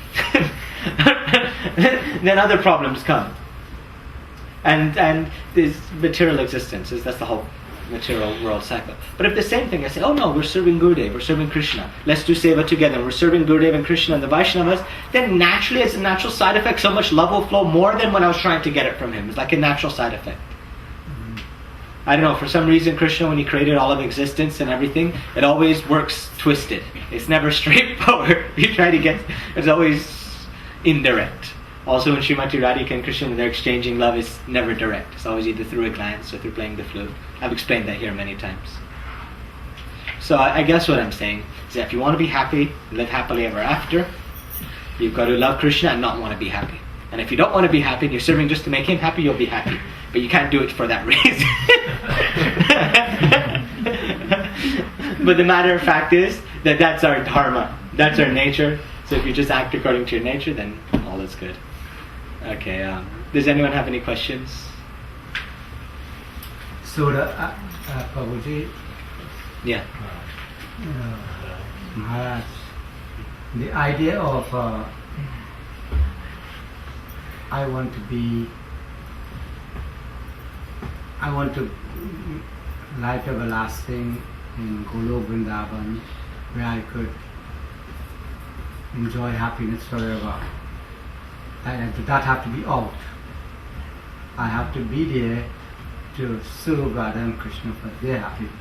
[SPEAKER 3] Then other problems come. And this material existence, that's the whole material world cycle. But if the same thing, I say, no, we're serving Gurudev, we're serving Krishna, let's do seva together, we're serving Gurudev and Krishna and the Vaishnavas, then naturally as a natural side effect, so much love will flow more than when I was trying to get it from Him. It's like a natural side effect. I don't know, for some reason Krishna, when He created all of existence and everything, it always works twisted. It's never straightforward. You try to get, it's always indirect. Also when Srimati Radhika and Krishna, when they're exchanging love, it's never direct. It's always either through a glance or through playing the flute. I've explained that here many times. So I guess what I'm saying is that if you want to be happy, live happily ever after, you've got to love Krishna and not want to be happy. And if you don't want to be happy and you're serving just to make Him happy, you'll be happy. But you can't do it for that reason. But the matter of fact is that that's our dharma. That's our nature. So if you just act according to your nature, then all is good. Okay, does anyone have any questions?
[SPEAKER 4] So Prabhuji,
[SPEAKER 3] Yeah.
[SPEAKER 4] Maharaj, the idea of I want to life everlasting in Golok Vrindavan, where I could enjoy happiness forever. That have to be out. I have to be there to serve Radha and Krishna for their happiness.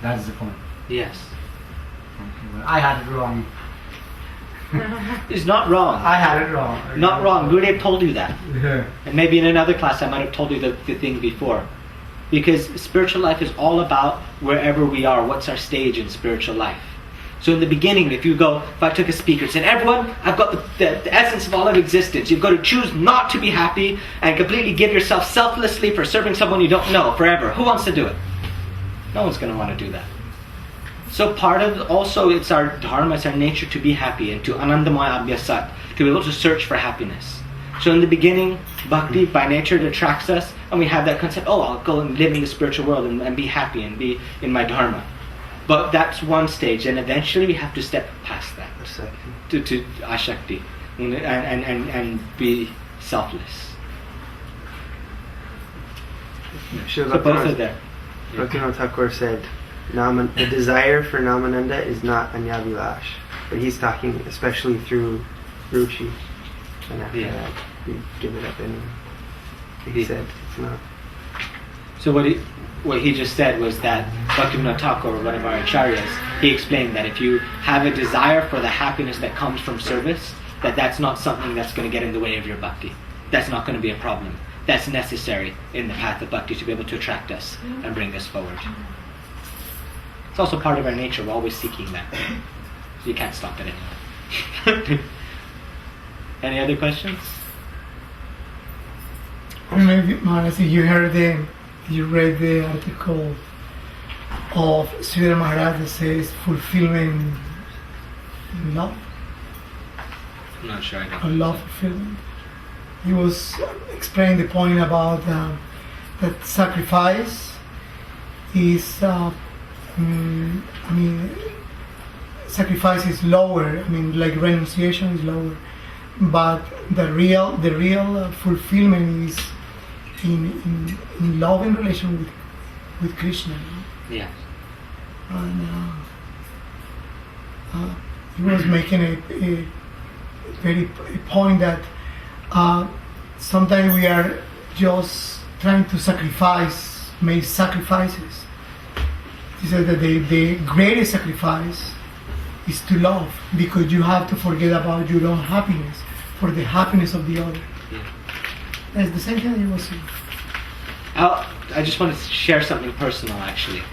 [SPEAKER 4] That's the point.
[SPEAKER 3] Yes.
[SPEAKER 4] Okay, well, I had it wrong.
[SPEAKER 3] It's not wrong.
[SPEAKER 4] I had it wrong.
[SPEAKER 3] Not wrong. Gurudev told you that.
[SPEAKER 4] Yeah.
[SPEAKER 3] And maybe in another class I might have told you the thing before. Because spiritual life is all about wherever we are, what's our stage in spiritual life. So in the beginning, if I took a speaker and said, everyone, I've got the essence of all of existence. You've got to choose not to be happy and completely give yourself selflessly for serving someone you don't know forever. Who wants to do it? No one's going to want to do that. So part of, also it's our dharma, it's our nature to be happy and to anandamaya abhyasat, to be able to search for happiness. So in the beginning, bhakti by nature it attracts us, and we have that concept, I'll go and live in the spiritual world and be happy and be in my dharma. But that's one stage, and eventually we have to step past that to ashakti and be selfless.
[SPEAKER 2] Srila
[SPEAKER 3] So both are there.
[SPEAKER 2] Bhaktivinoda Thakur said, the desire for Namananda is not Anyavilash, but he's talking especially through Ruchi, and after that, you give it up anyway. He said it's not.
[SPEAKER 3] So what he just said was that Bhaktivinoda Thakur, one of our acharyas, he explained that if you have a desire for the happiness that comes from service, that's not something that's going to get in the way of your bhakti. that's not going to be a problem. That's necessary in the path of bhakti to be able to attract us and bring us forward. It's also part of our nature. We're always seeking that. So you can't stop it anymore. Any other questions?
[SPEAKER 5] Maybe, Maharaj, you read the article of Sridhar Maharaj that says fulfillment in love,
[SPEAKER 3] I'm not sure I got
[SPEAKER 5] or love fulfillment. He was explaining the point about that sacrifice is, sacrifice is lower. Like renunciation is lower, but the real fulfillment is in love and relation with Krishna.
[SPEAKER 3] Yeah.
[SPEAKER 5] And he was making a point that sometimes we are just trying to make sacrifices. He said that the greatest sacrifice is to love, because you have to forget about your own happiness for the happiness of the other.
[SPEAKER 3] Yeah.
[SPEAKER 5] That's the same thing that he was saying.
[SPEAKER 3] I just want to share something personal, actually.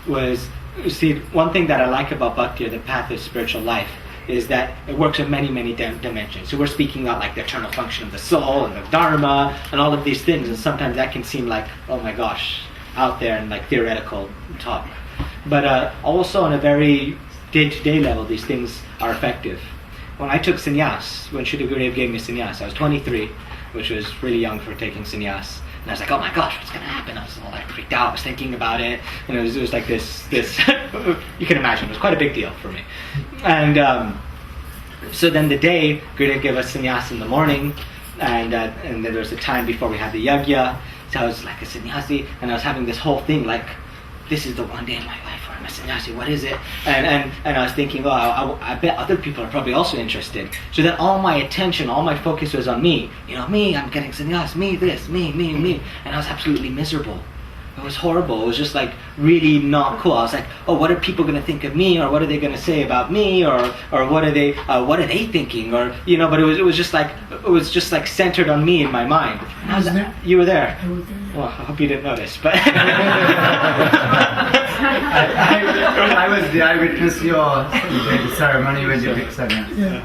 [SPEAKER 3] You see, one thing that I like about bhakti, or the path of spiritual life, is that it works in many, many dimensions. So we're speaking about like the eternal function of the soul and the dharma and all of these things, and sometimes that can seem like, oh my gosh, out there and like theoretical talk. But also on a very day-to-day level, these things are effective. When I took sannyas, when Srila Gurudev gave me sannyas, I was 23, which was really young for taking sannyas. And I was like, oh my gosh, what's going to happen? I was all like freaked out. I was thinking about it. And it was like this you can imagine, it was quite a big deal for me. And so then the day, Gurudev gave us sannyas in the morning, and then there was a time before we had the yajna. So I was like a sannyasi, and I was having this whole thing like, this is the one day in my life where I'm a sannyasi, what is it? And I was thinking, oh, I bet other people are probably also interested. So then all my attention, all my focus was on me. Me, I'm getting sannyas, me this, me. And I was absolutely miserable. It was horrible. It was just like really not cool. I was like, oh, what are people going to think of me? Or what are they going to say about me? Or what are they thinking? Or, but it was just like centered on me in my mind. And I was there. You were there?
[SPEAKER 5] I was there.
[SPEAKER 3] Well, I hope you didn't notice, but
[SPEAKER 4] I was there. I witnessed your ceremony when you took sannyas.
[SPEAKER 5] Yeah.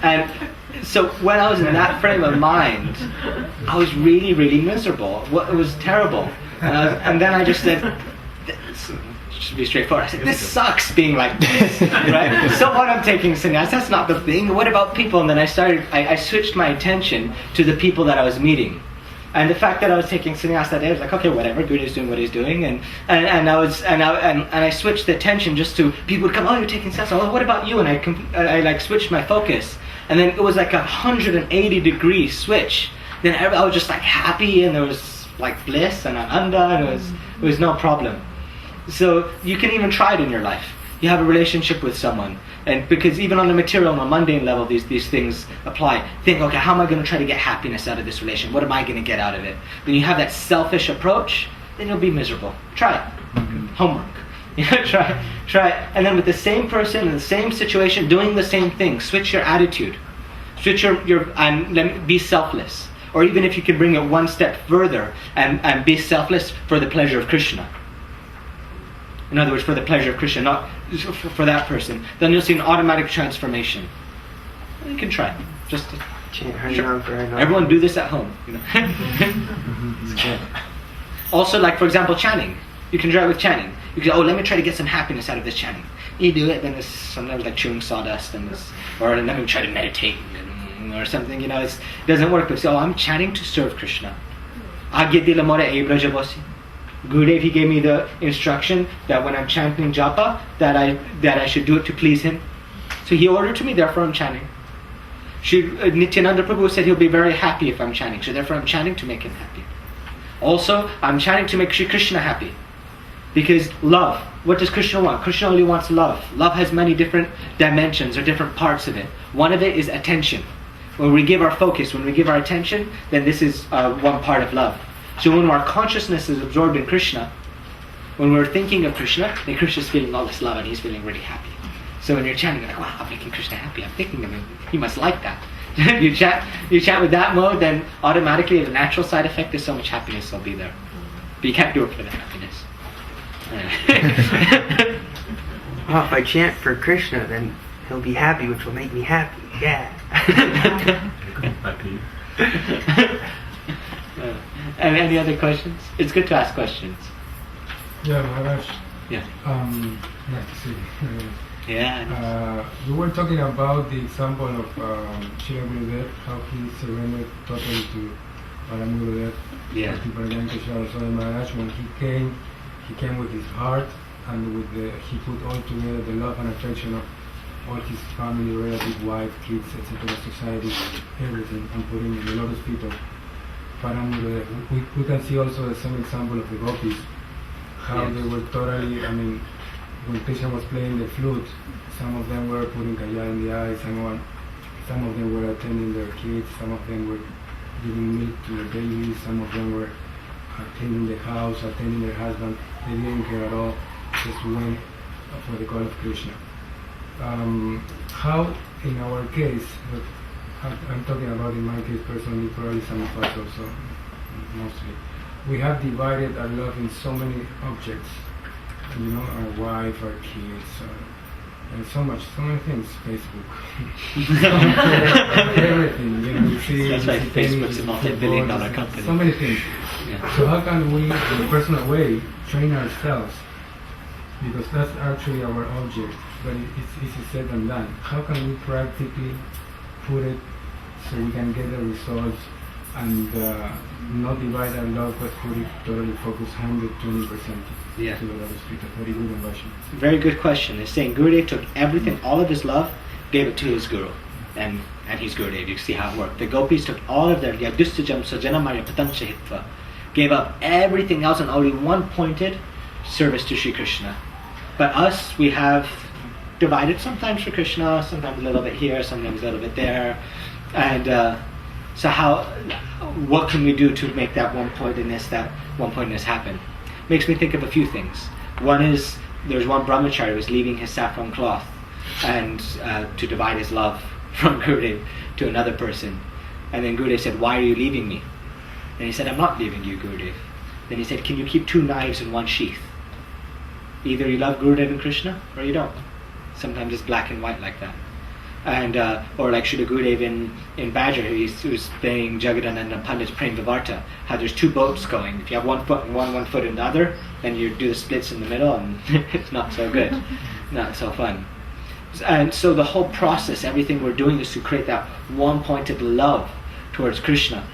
[SPEAKER 3] And so when I was in that frame of mind, I was really, really miserable. It was terrible. And then I just said, to be straightforward, I said, this sucks being like this, right? So what, I'm taking sannyas, that's not the thing. What about people? And then I switched my attention to the people that I was meeting. And the fact that I was taking sannyas that day, I was like, okay, whatever, Gurudev's doing what he's doing, and I switched the attention just to people would come, oh, you're taking sannyas, oh, what about you? And I like switched my focus, and then it was like 180-degree switch. Then I was just like happy, and there was like bliss and ananda, and it was no problem. So you can even try it in your life. You have a relationship with someone, and because even on a material, on a mundane level, these things apply. Think, okay, how am I going to try to get happiness out of this relation? What am I going to get out of it? When you have that selfish approach, then you'll be miserable. Try it. Homework. Try it. And then with the same person in the same situation, doing the same thing, switch your attitude. Switch and be selfless. Or even if you can bring it one step further and be selfless for the pleasure of Krishna. In other words, for the pleasure of Krishna, not for that person. Then you'll see an automatic transformation. You can try. Just everyone do this at home. It's good. Also, like for example, chanting. You can try with chanting. You can say, oh, let me try to get some happiness out of this chanting. You do it, then it's sometimes like chewing sawdust, or let me try to meditate, or something. It doesn't work. But say, oh, I'm chanting to serve Krishna. Gurudev, he gave me the instruction that when I'm chanting japa, that I should do it to please him. So he ordered to me, therefore I'm chanting. Nityananda Prabhu said he'll be very happy if I'm chanting, so therefore I'm chanting to make him happy. Also, I'm chanting to make Sri Krishna happy. Because love, what does Krishna want? Krishna only wants love. Love has many different dimensions or different parts of it. One of it is attention. When we give our focus, when we give our attention, then this is one part of love. So when our consciousness is absorbed in Krishna, when we're thinking of Krishna, then Krishna's feeling all this love and he's feeling really happy. So when you're chanting, you're like, wow, I'm making Krishna happy. I'm thinking of him. He must like that. you chant with that mode, then automatically the natural side effect is so much happiness will be there. But you can't do it for the happiness.
[SPEAKER 2] Oh, if I chant for Krishna, then he'll be happy, which will make me happy. Yeah.
[SPEAKER 3] And any other questions? It's good to ask questions.
[SPEAKER 6] Yeah, Maharaj.
[SPEAKER 3] Yeah.
[SPEAKER 6] Nice to see you.
[SPEAKER 3] Yeah.
[SPEAKER 6] You were talking about the example of Srila Gurudev, how he surrendered totally to Param Gurudev.
[SPEAKER 3] Yeah.
[SPEAKER 6] Maharaj, when he came with his heart, and he put all together the love and affection of all his family, relatives, wife, kids, etc., society, everything, and put in the lotus feet of Param Gurudev. We can see also the same example of the gopis, how they were totally, when Krishna was playing the flute, some of them were putting kaya in the eyes, some of them were attending their kids, some of them were giving milk to their babies, some of them were cleaning the house, attending their husband. They didn't care at all, just went for the call of Krishna. How in our case, but I'm talking about in my case personally, probably some of us also, mostly, we have divided our love in so many objects, our wife, our kids, and so many things, Facebook, everything, you see.
[SPEAKER 3] That's right, Facebook's a multi-billion-dollar company.
[SPEAKER 6] So many things.
[SPEAKER 3] Yeah.
[SPEAKER 6] So how can we, in a personal way, train ourselves? Because that's actually our object, but it's easy said than done. How can we practically put it so we can get the results and not divide our love, but put it totally focus 120%
[SPEAKER 3] Yeah.
[SPEAKER 6] to the Lotus Feet of Hari Guru and Vaishnava?
[SPEAKER 3] Very good question. It's saying Gurudev took everything, all of his love, gave it to his guru, and he's Gurudev. You see how it worked. The gopis took all of their yadustajam sajanamaya patancha hitva, gave up everything else and only one pointed service to Sri Krishna. But us, we have divided sometimes for Krishna, sometimes a little bit here, sometimes a little bit there, and so what can we do to make that one-pointedness happen? Makes me think of a few things. One is, there's one brahmachari who was leaving his saffron cloth and to divide his love from Gurudev to another person. And then Gurudev said, "Why are you leaving me?" And he said, "I'm not leaving you, Gurudev." Then he said, "Can you keep two knives in one sheath? Either you love Gurudev and Krishna, or you don't." Sometimes it's black and white like that. And or like Srila Gurudev in Badger, who's playing Jagadananda Pandit's Prem Vivarta, how there's two boats going. If you have one foot in one foot in the other, then you do the splits in the middle, and it's not so good, not so fun. And so the whole process, everything we're doing is to create that one-pointed love towards Krishna.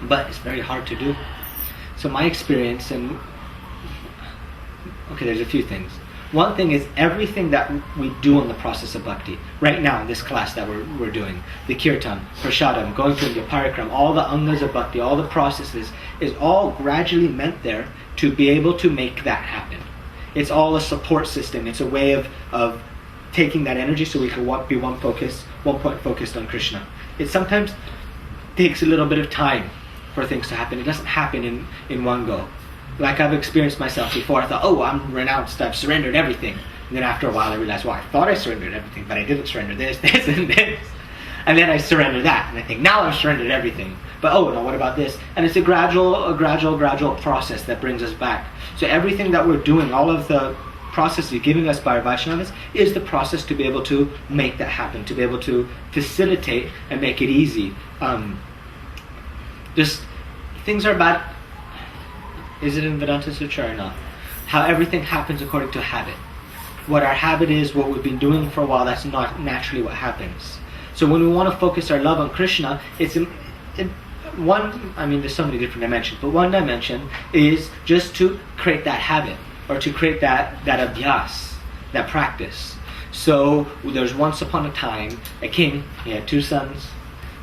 [SPEAKER 3] But it's very hard to do. So my experience, there's a few things. One thing is everything that we do in the process of bhakti, right now in this class that we're doing, the kirtan, prashadam, going through the parikram, all the angas of bhakti, all the processes, is all gradually meant there to be able to make that happen. It's all a support system. It's a way of taking that energy so we can be one point focused on Krishna. It sometimes takes a little bit of time for things to happen. It doesn't happen in one go. Like I've experienced myself before. I thought, oh, I'm renounced, I've surrendered everything. And then after a while I realized, well, I thought I surrendered everything, but I didn't surrender this, and this. And then I surrender that, and I think, now I've surrendered everything. But oh, no, what about this? And it's a gradual process that brings us back. So everything that we're doing, all of the processes giving us by our Vaishnavas, is the process to be able to make that happen, to be able to facilitate and make it easy. Just, things are about, is it in Vedanta Sutra or not? How everything happens according to habit. What our habit is, what we've been doing for a while, that's not naturally what happens. So when we want to focus our love on Krishna, it's there's so many different dimensions, but one dimension is just to create that habit, or to create that abhyas, that practice. So there's once upon a time a king, he had two sons.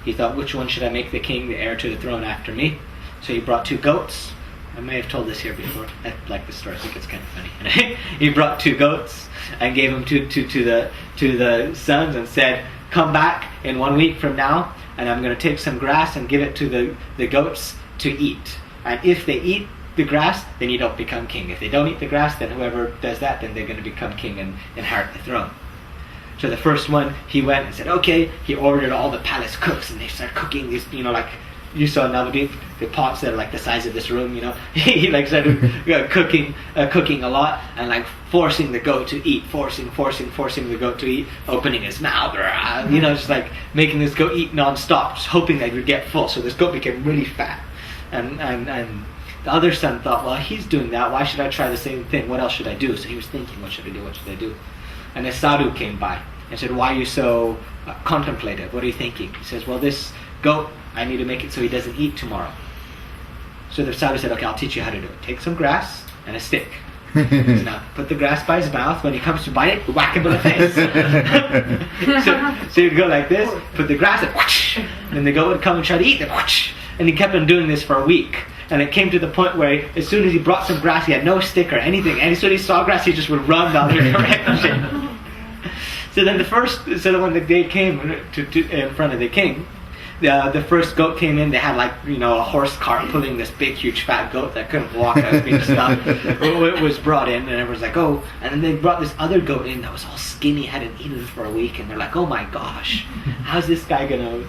[SPEAKER 3] He thought, which one should I make the king, the heir to the throne after me? So he brought two goats. I may have told this here before. I like this story. I think it's kind of funny. He brought two goats and gave them to the sons and said, "Come back in 1 week from now, and I'm going to take some grass and give it to the goats to eat. And if they eat the grass, then you don't become king. If they don't eat the grass, then whoever does that, then they're going to become king and inherit the throne." So the first one, he went and said, okay. He ordered all the palace cooks, and they started cooking these, like you saw Navadip, the pots that are like the size of this room, he like started cooking a lot, and like forcing the goat to eat, forcing the goat to eat, opening his mouth, just like making this goat eat non-stop, just hoping that he would get full. So this goat became really fat, and the other son thought, well, he's doing that, why should I try the same thing? What else should I do? So he was thinking, what should I do? And a sadhu came by and said, why are you so contemplative? What are you thinking? He says, well, this goat, I need to make it so he doesn't eat tomorrow. So the sadhu said, okay, I'll teach you how to do it. Take some grass and a stick. So now put the grass by his mouth. When he comes to bite it, whack him in the face. so you'd go like this, put the grass and whoosh, and the goat would come and try to eat it. Whoosh, and he kept on doing this for a week. And it came to the point where as soon as he brought some grass, he had no stick or anything. And as soon as he saw grass, he just would run the other direction. So then when the day came in front of the king, the first goat came in. They had a horse cart pulling this big, huge, fat goat that couldn't walk. That was being stuffed. It was brought in, and everyone's like, oh. And then they brought this other goat in that was all skinny, hadn't eaten for a week, and they're like, oh my gosh, how's this guy gonna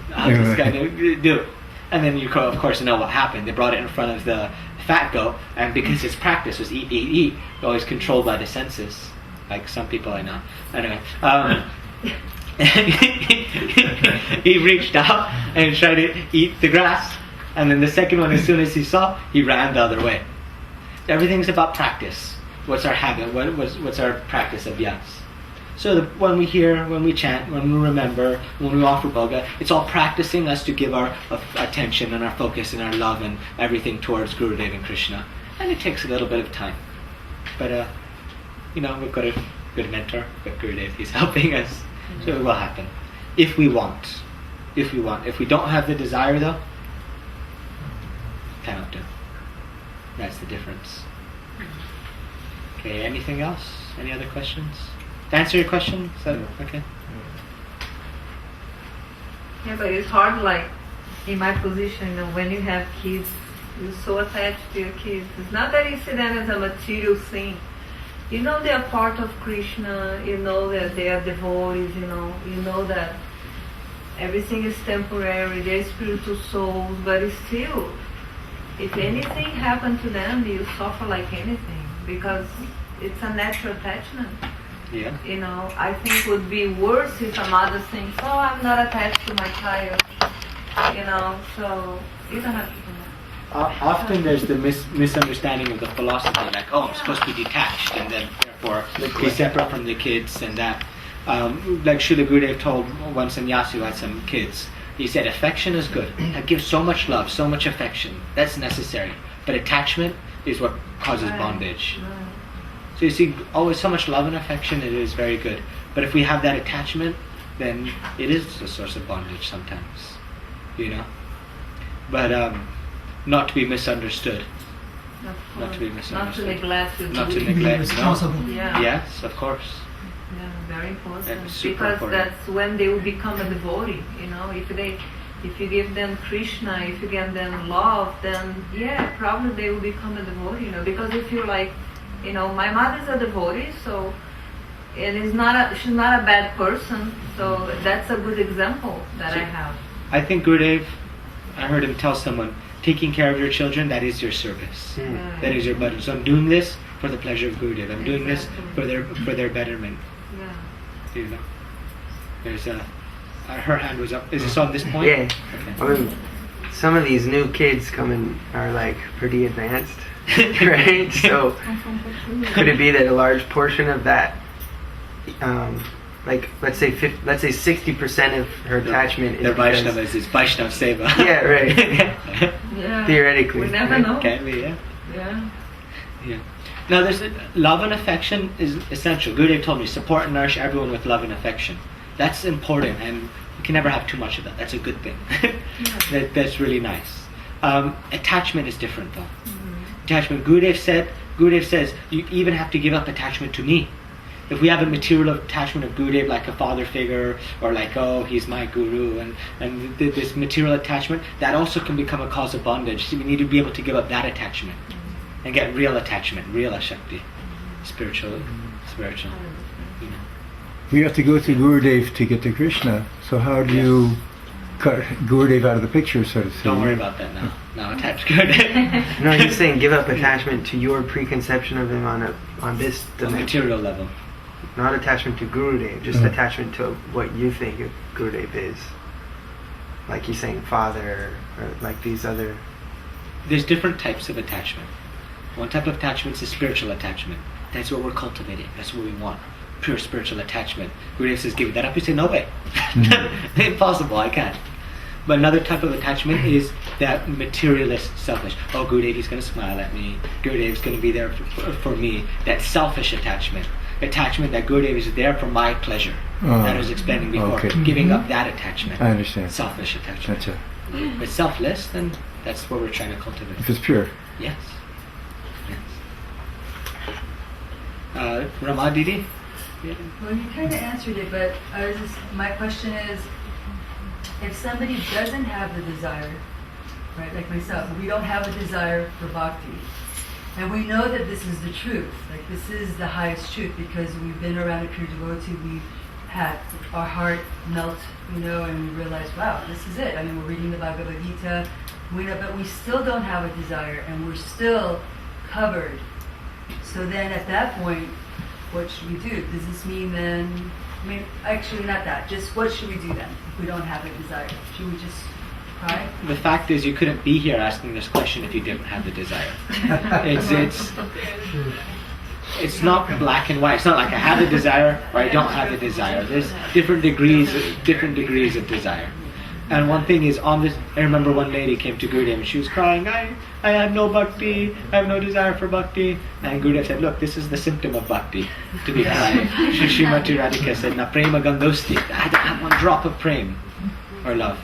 [SPEAKER 3] do it? And then you of course know what happened. They brought it in front of the fat goat, and because his practice was eat, always controlled by the senses, like some people I know. Anyway, he reached out and tried to eat the grass, and then the second one, as soon as he saw, he ran the other way. Everything's about practice. What's our habit? What's our practice of yas? So when we hear, when we chant, when we remember, when we offer bhoga, it's all practicing us to give our attention and our focus and our love and everything towards Gurudev and Krishna. And it takes a little bit of time. But, we've got a good mentor, but Gurudev, he's helping us. So it will happen. If we want. If we don't have the desire, though, cannot do. That's the difference. Okay, anything else? Any other questions? To answer your question? Is that okay?
[SPEAKER 7] Yeah, but it's hard, like, in my position, when you have kids, you're so attached to your kids. It's not that you see them as a material thing. You know they are part of Krishna, you know that they are devotees, you know that everything is temporary, they're spiritual souls, but still, if anything happened to them, you suffer like anything, because it's a natural attachment.
[SPEAKER 3] Yeah.
[SPEAKER 7] I think it would be worse if a mother thinks, oh, I'm not attached to my child, so you don't have to do that.
[SPEAKER 3] Often there's the misunderstanding of the philosophy, like, oh, I'm supposed to be detached and then therefore be separate from the kids, and that, like Srila Gurudev told one sannyasi who had some kids, he said, affection is good. Give so much love, so much affection, that's necessary. But attachment is what causes bondage.
[SPEAKER 7] Right.
[SPEAKER 3] So you see, always so much love and affection, it is very good. But if we have that attachment, then it is a source of bondage sometimes, But not to be misunderstood. Not to be misunderstood.
[SPEAKER 7] Not to neglect.
[SPEAKER 5] Responsible.
[SPEAKER 3] No.
[SPEAKER 7] Yeah.
[SPEAKER 3] Yes, of course.
[SPEAKER 7] Yeah, very important.
[SPEAKER 3] That's super
[SPEAKER 7] because
[SPEAKER 3] important.
[SPEAKER 7] that's when they will become a devotee. If you give them Krishna, if you give them love, then probably they will become a devotee. Because if you're like, my mother's a devotee, so she's not a bad person. So that's a good example that I have.
[SPEAKER 3] I think Gurudev, I heard him tell someone, taking care of your children, that is your service. That is your bhajan. So I'm doing this for the pleasure of Gurudev. I'm doing this for their betterment.
[SPEAKER 7] Yeah.
[SPEAKER 3] There's her hand was up. Is this on this point?
[SPEAKER 2] Yeah.
[SPEAKER 3] Okay.
[SPEAKER 2] Some of these new kids coming are like pretty advanced, right? So could it be that a large portion of that, let's say 60% of her attachment is
[SPEAKER 3] the Vaishnavas is Vaishnav Seva.
[SPEAKER 2] Yeah, right.
[SPEAKER 7] Yeah.
[SPEAKER 2] Theoretically.
[SPEAKER 7] We never know.
[SPEAKER 3] Can be, yeah.
[SPEAKER 7] Yeah.
[SPEAKER 3] Now, there's love and affection is essential. Gurudev told me, support and nourish everyone with love and affection. That's important, and you can never have too much of that. That's a good thing. That's really nice. Attachment is different, though.
[SPEAKER 7] Mm-hmm.
[SPEAKER 3] Attachment. Gurudev says you even have to give up attachment to me. If we have a material attachment of Gurudev, like a father figure, or like, oh, he's my guru, and this material attachment, that also can become a cause of bondage. So we need to be able to give up that attachment and get real attachment, real ashakti, spiritual.
[SPEAKER 6] We have to go through Gurudev to get to Krishna. So how do you cut Gurudev out of the picture, so to say?
[SPEAKER 3] Don't worry about that now. Now attach Gurudev.
[SPEAKER 2] No, he's saying give up attachment to your preconception of him on this
[SPEAKER 3] The
[SPEAKER 2] dimension.
[SPEAKER 3] material level.
[SPEAKER 2] Not attachment to Gurudev, just attachment to what you think Gurudev is. Like he's saying father, or like these other...
[SPEAKER 3] There's different types of attachment. One type of attachment is spiritual attachment. That's what we're cultivating. That's what we want. Pure spiritual attachment. Gurudev says, give that up. You say, no way. Impossible, I can't. But another type of attachment is that materialist, selfish. Oh, Gurudev is going to smile at me. Gurudev is going to be there for me. That selfish attachment. Attachment that Gurudev is there for my pleasure. That I was explaining before.
[SPEAKER 6] Okay.
[SPEAKER 3] Giving up that attachment.
[SPEAKER 6] I understand.
[SPEAKER 3] Selfish attachment.
[SPEAKER 6] Gotcha.
[SPEAKER 3] But selfless, then that's what we're trying to cultivate.
[SPEAKER 6] If it's pure.
[SPEAKER 3] Yes. Rama Didi?
[SPEAKER 8] Well, you kind of answered it, but my question is, if somebody doesn't have the desire, right, like myself, we don't have a desire for bhakti, and we know that this is the truth, like this is the highest truth, because we've been around a pure devotee, we've had our heart melt, and we realize, wow, this is it. I mean, we're reading the Bhagavad Gita, we know, but we still don't have a desire, and we're still covered. So then at that point, what should we do? Does this mean then, actually not that, just what should we do then if we don't have a desire? Should we just cry?
[SPEAKER 3] The fact is you couldn't be here asking this question if you didn't have the desire. It's not black and white. It's not like I have a desire or I don't have a desire. There's different degrees of desire. And one thing is on this, I remember one lady came to Gurudev and she was crying, I have no bhakti, I have no desire for bhakti. And Gurudev said, look, this is the symptom of bhakti, to be crying. Srimati Radhika said, na prema gandosti, I don't have one drop of prem or love.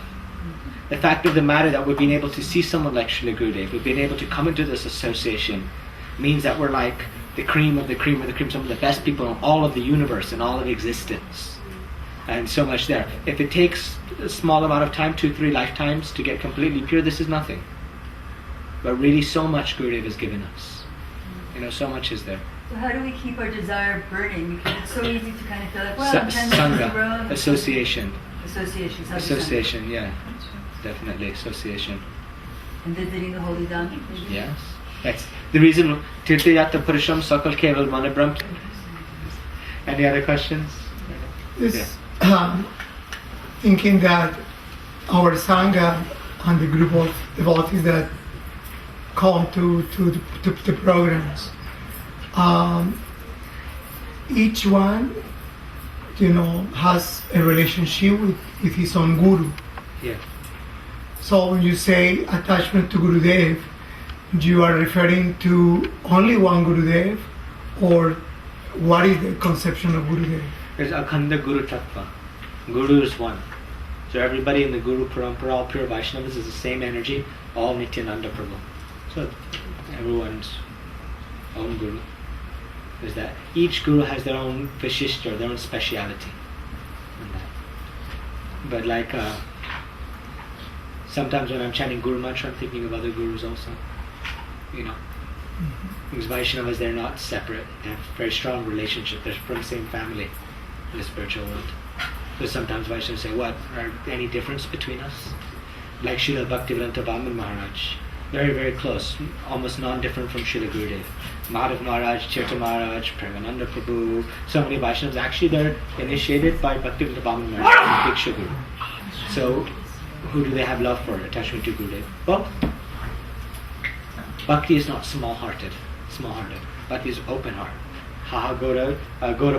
[SPEAKER 3] The fact of the matter that we've been able to see someone like Srila Gurudev, we've been able to come into this association, means that we're like the cream of the cream of the cream, some of the best people in all of the universe and all of existence. And so much there. If it takes a small amount of time, 2-3 lifetimes to get completely pure, this is nothing. But really so much Gurudev has given us. So much is there.
[SPEAKER 8] So how do we keep our desire burning? Because it's so easy to kind of feel like, well, I'm trying to
[SPEAKER 3] Sangha,
[SPEAKER 8] grow.
[SPEAKER 3] association.
[SPEAKER 8] Association,
[SPEAKER 3] Yeah. Definitely, association.
[SPEAKER 8] And visiting the holy Dham.
[SPEAKER 3] Yes. That's the reason. Tirtha Purusham Sakal Keval Manabram. Any other questions?
[SPEAKER 5] Is thinking that our Sangha and the group of devotees that come to the programs, each one, has a relationship with his own guru.
[SPEAKER 3] Yeah.
[SPEAKER 5] So when you say attachment to Gurudev, you are referring to only one Gurudev, or what is the conception of Gurudev?
[SPEAKER 3] There's Akhanda Guru Tattva. Guru is one. So everybody in the Guru Parampara, all pure Vaishnavas, is the same energy, all Nityananda Prabhu. So everyone's own Guru. There's that. Each Guru has their own Vishishta, their own speciality. But like, sometimes when I'm chanting Guru Mantra, I'm thinking of other Gurus also. Because Vaishnavas, they're not separate. They have a very strong relationship. They're from the same family in the spiritual world. But sometimes Vaishnavas say, what? Are there any difference between us? Like Srila Bhaktivedanta Vishnu Maharaja. Very, very close. Almost non-different from Srila Gurudev. Madhav Maharaj, Tirtha Maharaj, Premananda Prabhu. So many Vaishnavas, actually they're initiated by Bhaktivedanta Vishnu Maharaj, Diksha Guru. So, who do they have love for? Attachment to Gurudev? Well, Bhakti is not small-hearted. Bhakti is open-hearted. Gora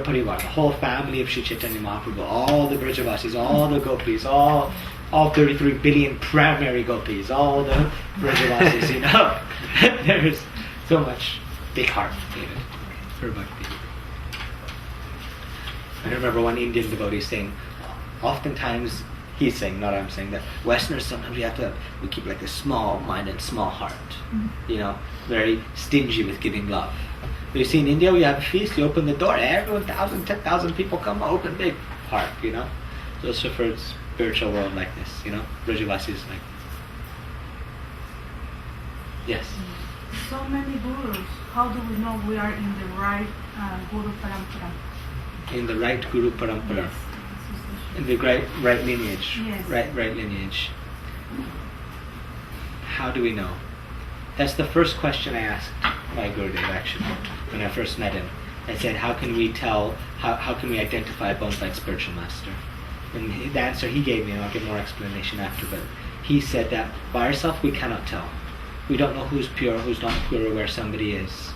[SPEAKER 3] Parivar, the whole family of Sri Chaitanya Mahaprabhu, all the Brajavasis, all the gopis, all 33 billion primary gopis, all the Brajavasis, There's so much big heart, David, for Bhakti. I remember one Indian devotee saying, oftentimes, he's saying, not I'm saying, that Westerners sometimes we keep like a small mind and small heart, very stingy with giving love. But you see in India, we have a feast, you open the door, everyone, 1,000, 10,000 people come, open big heart, So it's for a spiritual world like this, Brajavasi is like. Yes?
[SPEAKER 9] So many gurus, how do we know we are in the right Guru Parampara?
[SPEAKER 3] in the right Guru Parampara, in the right lineage,
[SPEAKER 7] Yes.
[SPEAKER 3] right lineage. How do we know? That's the first question I asked my Gurudev actually when I first met him. I said, how can we tell, how can we identify a bona fide spiritual master? And the answer he gave me, and I'll give more explanation after, but he said that by ourselves we cannot tell. We don't know who's pure, who's not pure, or where somebody is.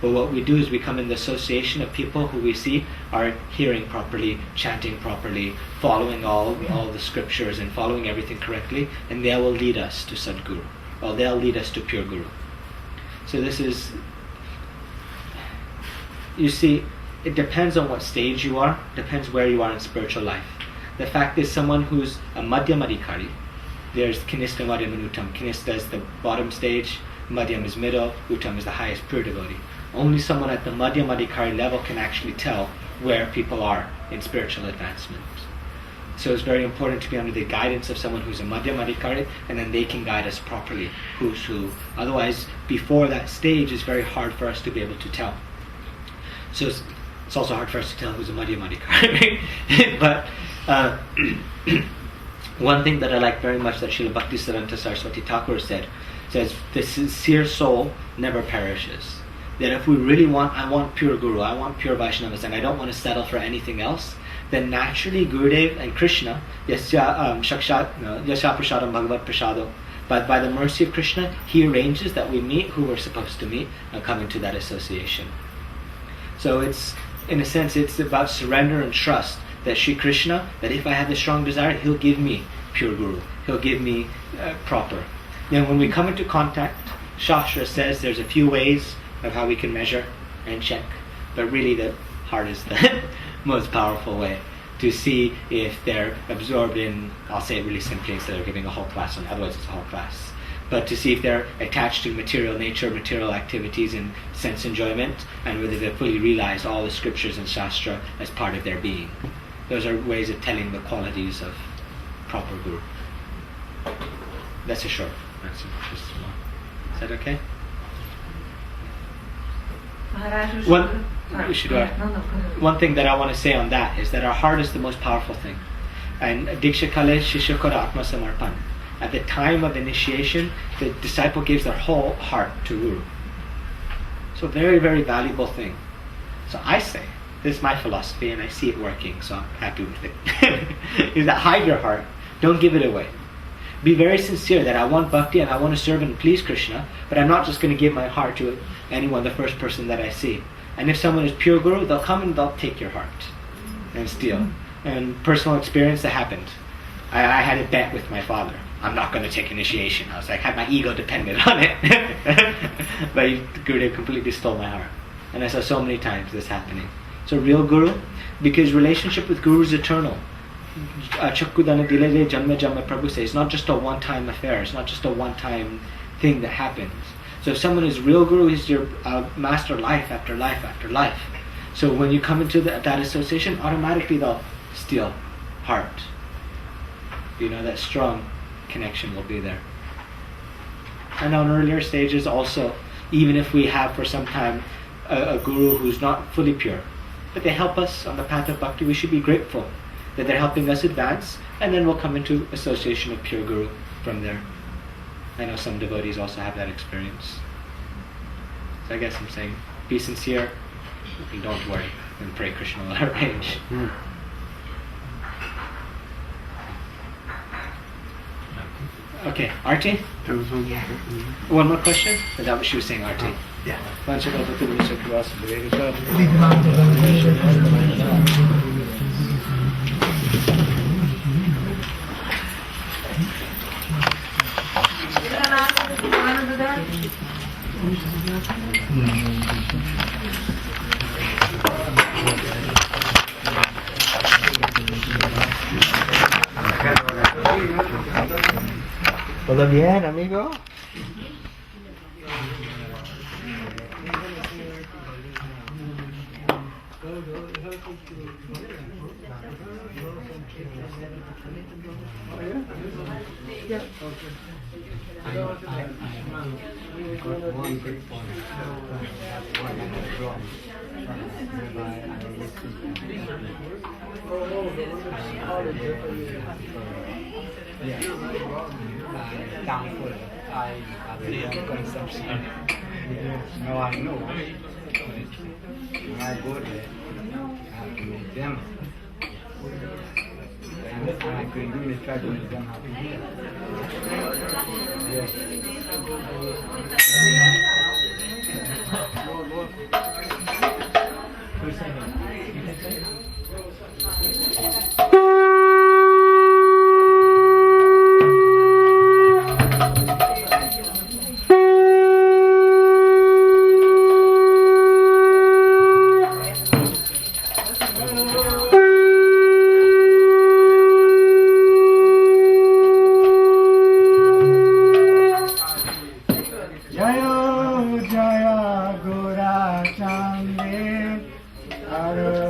[SPEAKER 3] But what we do is we come in the association of people who we see are hearing properly, chanting properly, following all the scriptures and following everything correctly, and they will lead us to Sadguru. Or they'll lead us to pure Guru. So this is, you see, it depends on what stage you are, depends where you are in spiritual life. The fact is someone who's a Madhyamadikari, there's Kinista, Madhyam and Uttam. Kinista is the bottom stage, Madhyam is middle, Uttam is the highest pure devotee. Only someone at the Madhyamadikari level can actually tell where people are in spiritual advancement. So it's very important to be under the guidance of someone who's a Madhyamadikari, and then they can guide us properly who's who. Otherwise, before that stage, it's very hard for us to be able to tell. So it's also hard for us to tell who's a Madhyamadikari. But one thing that I like very much that Srila Bhaktisiddhanta Saraswati Thakur says, the sincere soul never perishes. That if we really I want pure Guru, I want pure Vaishnavas, and I don't want to settle for anything else, then naturally Gurudev and Krishna, Yasya Prasadam Bhagavat Prasado, but by the mercy of Krishna, he arranges that we meet who we're supposed to meet and come into that association. So it's, in a sense, it's about surrender and trust that Sri Krishna, that if I have the strong desire, he'll give me pure Guru. He'll give me proper. Then when we come into contact, Shastra says there's a few ways of how we can measure and check, but really the heart is the most powerful way to see if they're absorbed in, I'll say it really simply instead of giving a whole class on, otherwise it's a whole class, but to see if they're attached to material nature, material activities and sense enjoyment, and whether they fully realize all the scriptures and Shastra as part of their being. Those are ways of telling the qualities of proper Guru. That's a short answer. Is that okay?
[SPEAKER 7] Maharaj,
[SPEAKER 3] one thing that I want to say on that is that our heart is the most powerful thing. And Diksha Kale Shishya Kora Atma Samarpan. At the time of initiation, the disciple gives their whole heart to Guru. So very, very valuable thing. So I say, this is my philosophy and I see it working, so I'm happy with it. Is that hide your heart. Don't give it away. Be very sincere that I want bhakti and I want to serve and please Krishna, but I'm not just going to give my heart to anyone, the first person that I see. And if someone is pure Guru, they'll come and they'll take your heart and steal. And personal experience, that happened. I had a bet with my father. I'm not going to take initiation. I was like, had my ego dependent on it. But Gurudev completely stole my heart. And I saw so many times this happening. So real Guru, because relationship with Guru is eternal. Chakkudana Dilele Janma Janma Prabhu says, it's not just a one-time affair, it's not just a one-time thing that happens. So if someone is real Guru, he's your master life after life after life. So when you come into that association, automatically they'll steal heart. You know, that strong connection will be there. And on earlier stages also, even if we have for some time a Guru who's not fully pure, but they help us on the path of bhakti, we should be grateful that they're helping us advance, and then we'll come into association of pure Guru from there. I know some devotees also have that experience. So I guess I'm saying, be sincere, and don't worry, and pray Krishna will arrange. Okay, Arti? One more question? Is that what she was saying, Arti?
[SPEAKER 2] Yeah. ¿Todo bien, amigo?
[SPEAKER 4] One big point. whereby I always speak thankful. I have a conception. Now I know. When I go there, I have to make them. And I can really try to make them happy. Yes.
[SPEAKER 9] Hare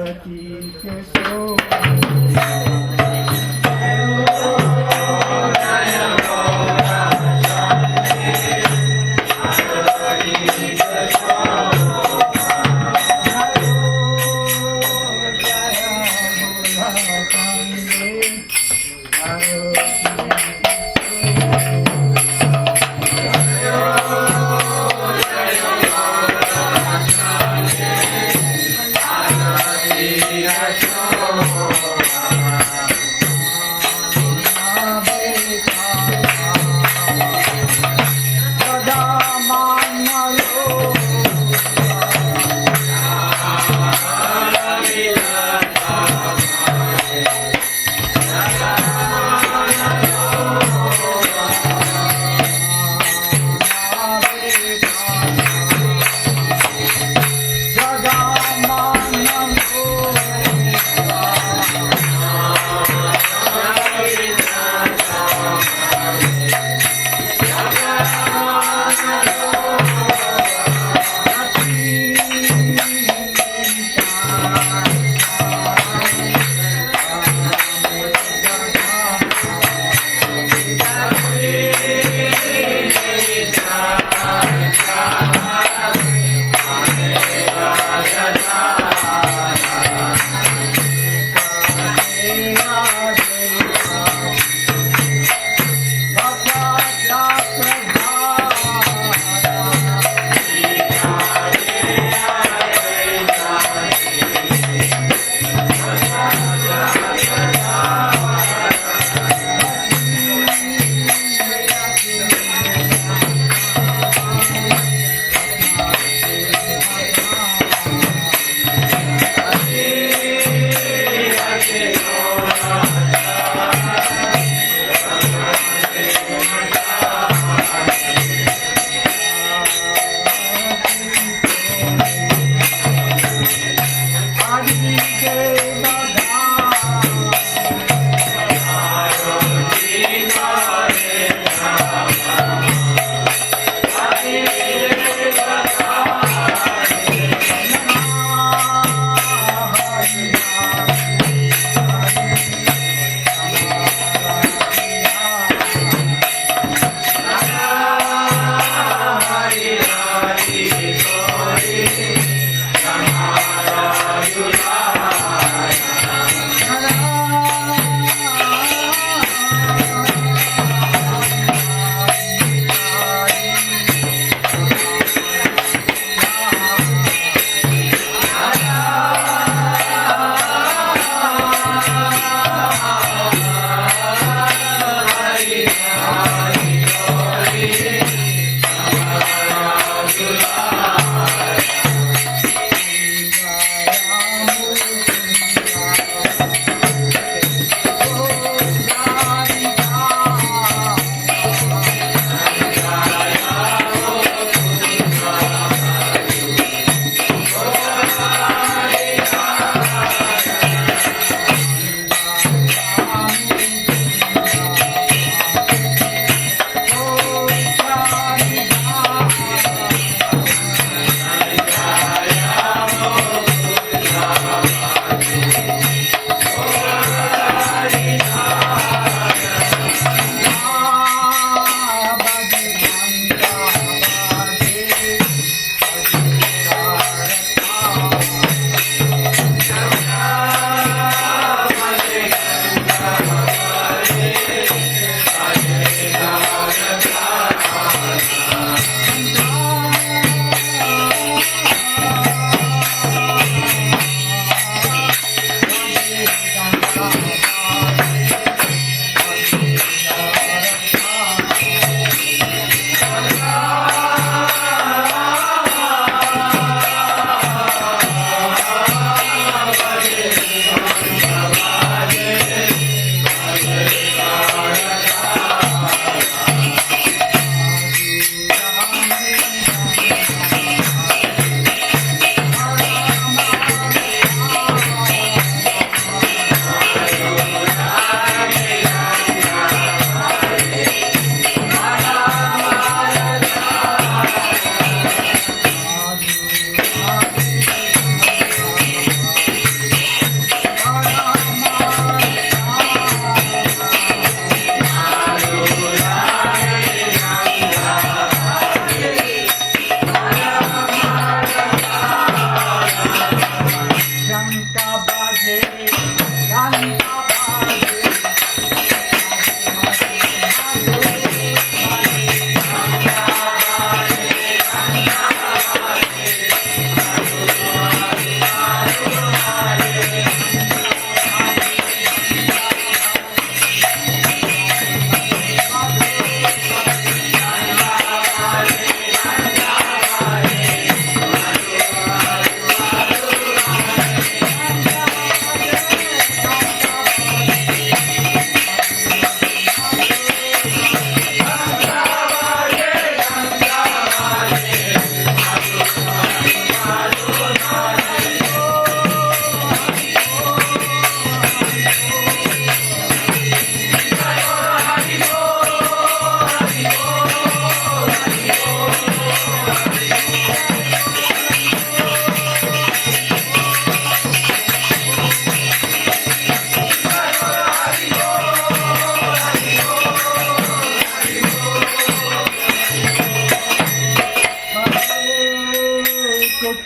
[SPEAKER 9] Hare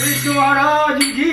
[SPEAKER 6] Vishnu Maharaja ki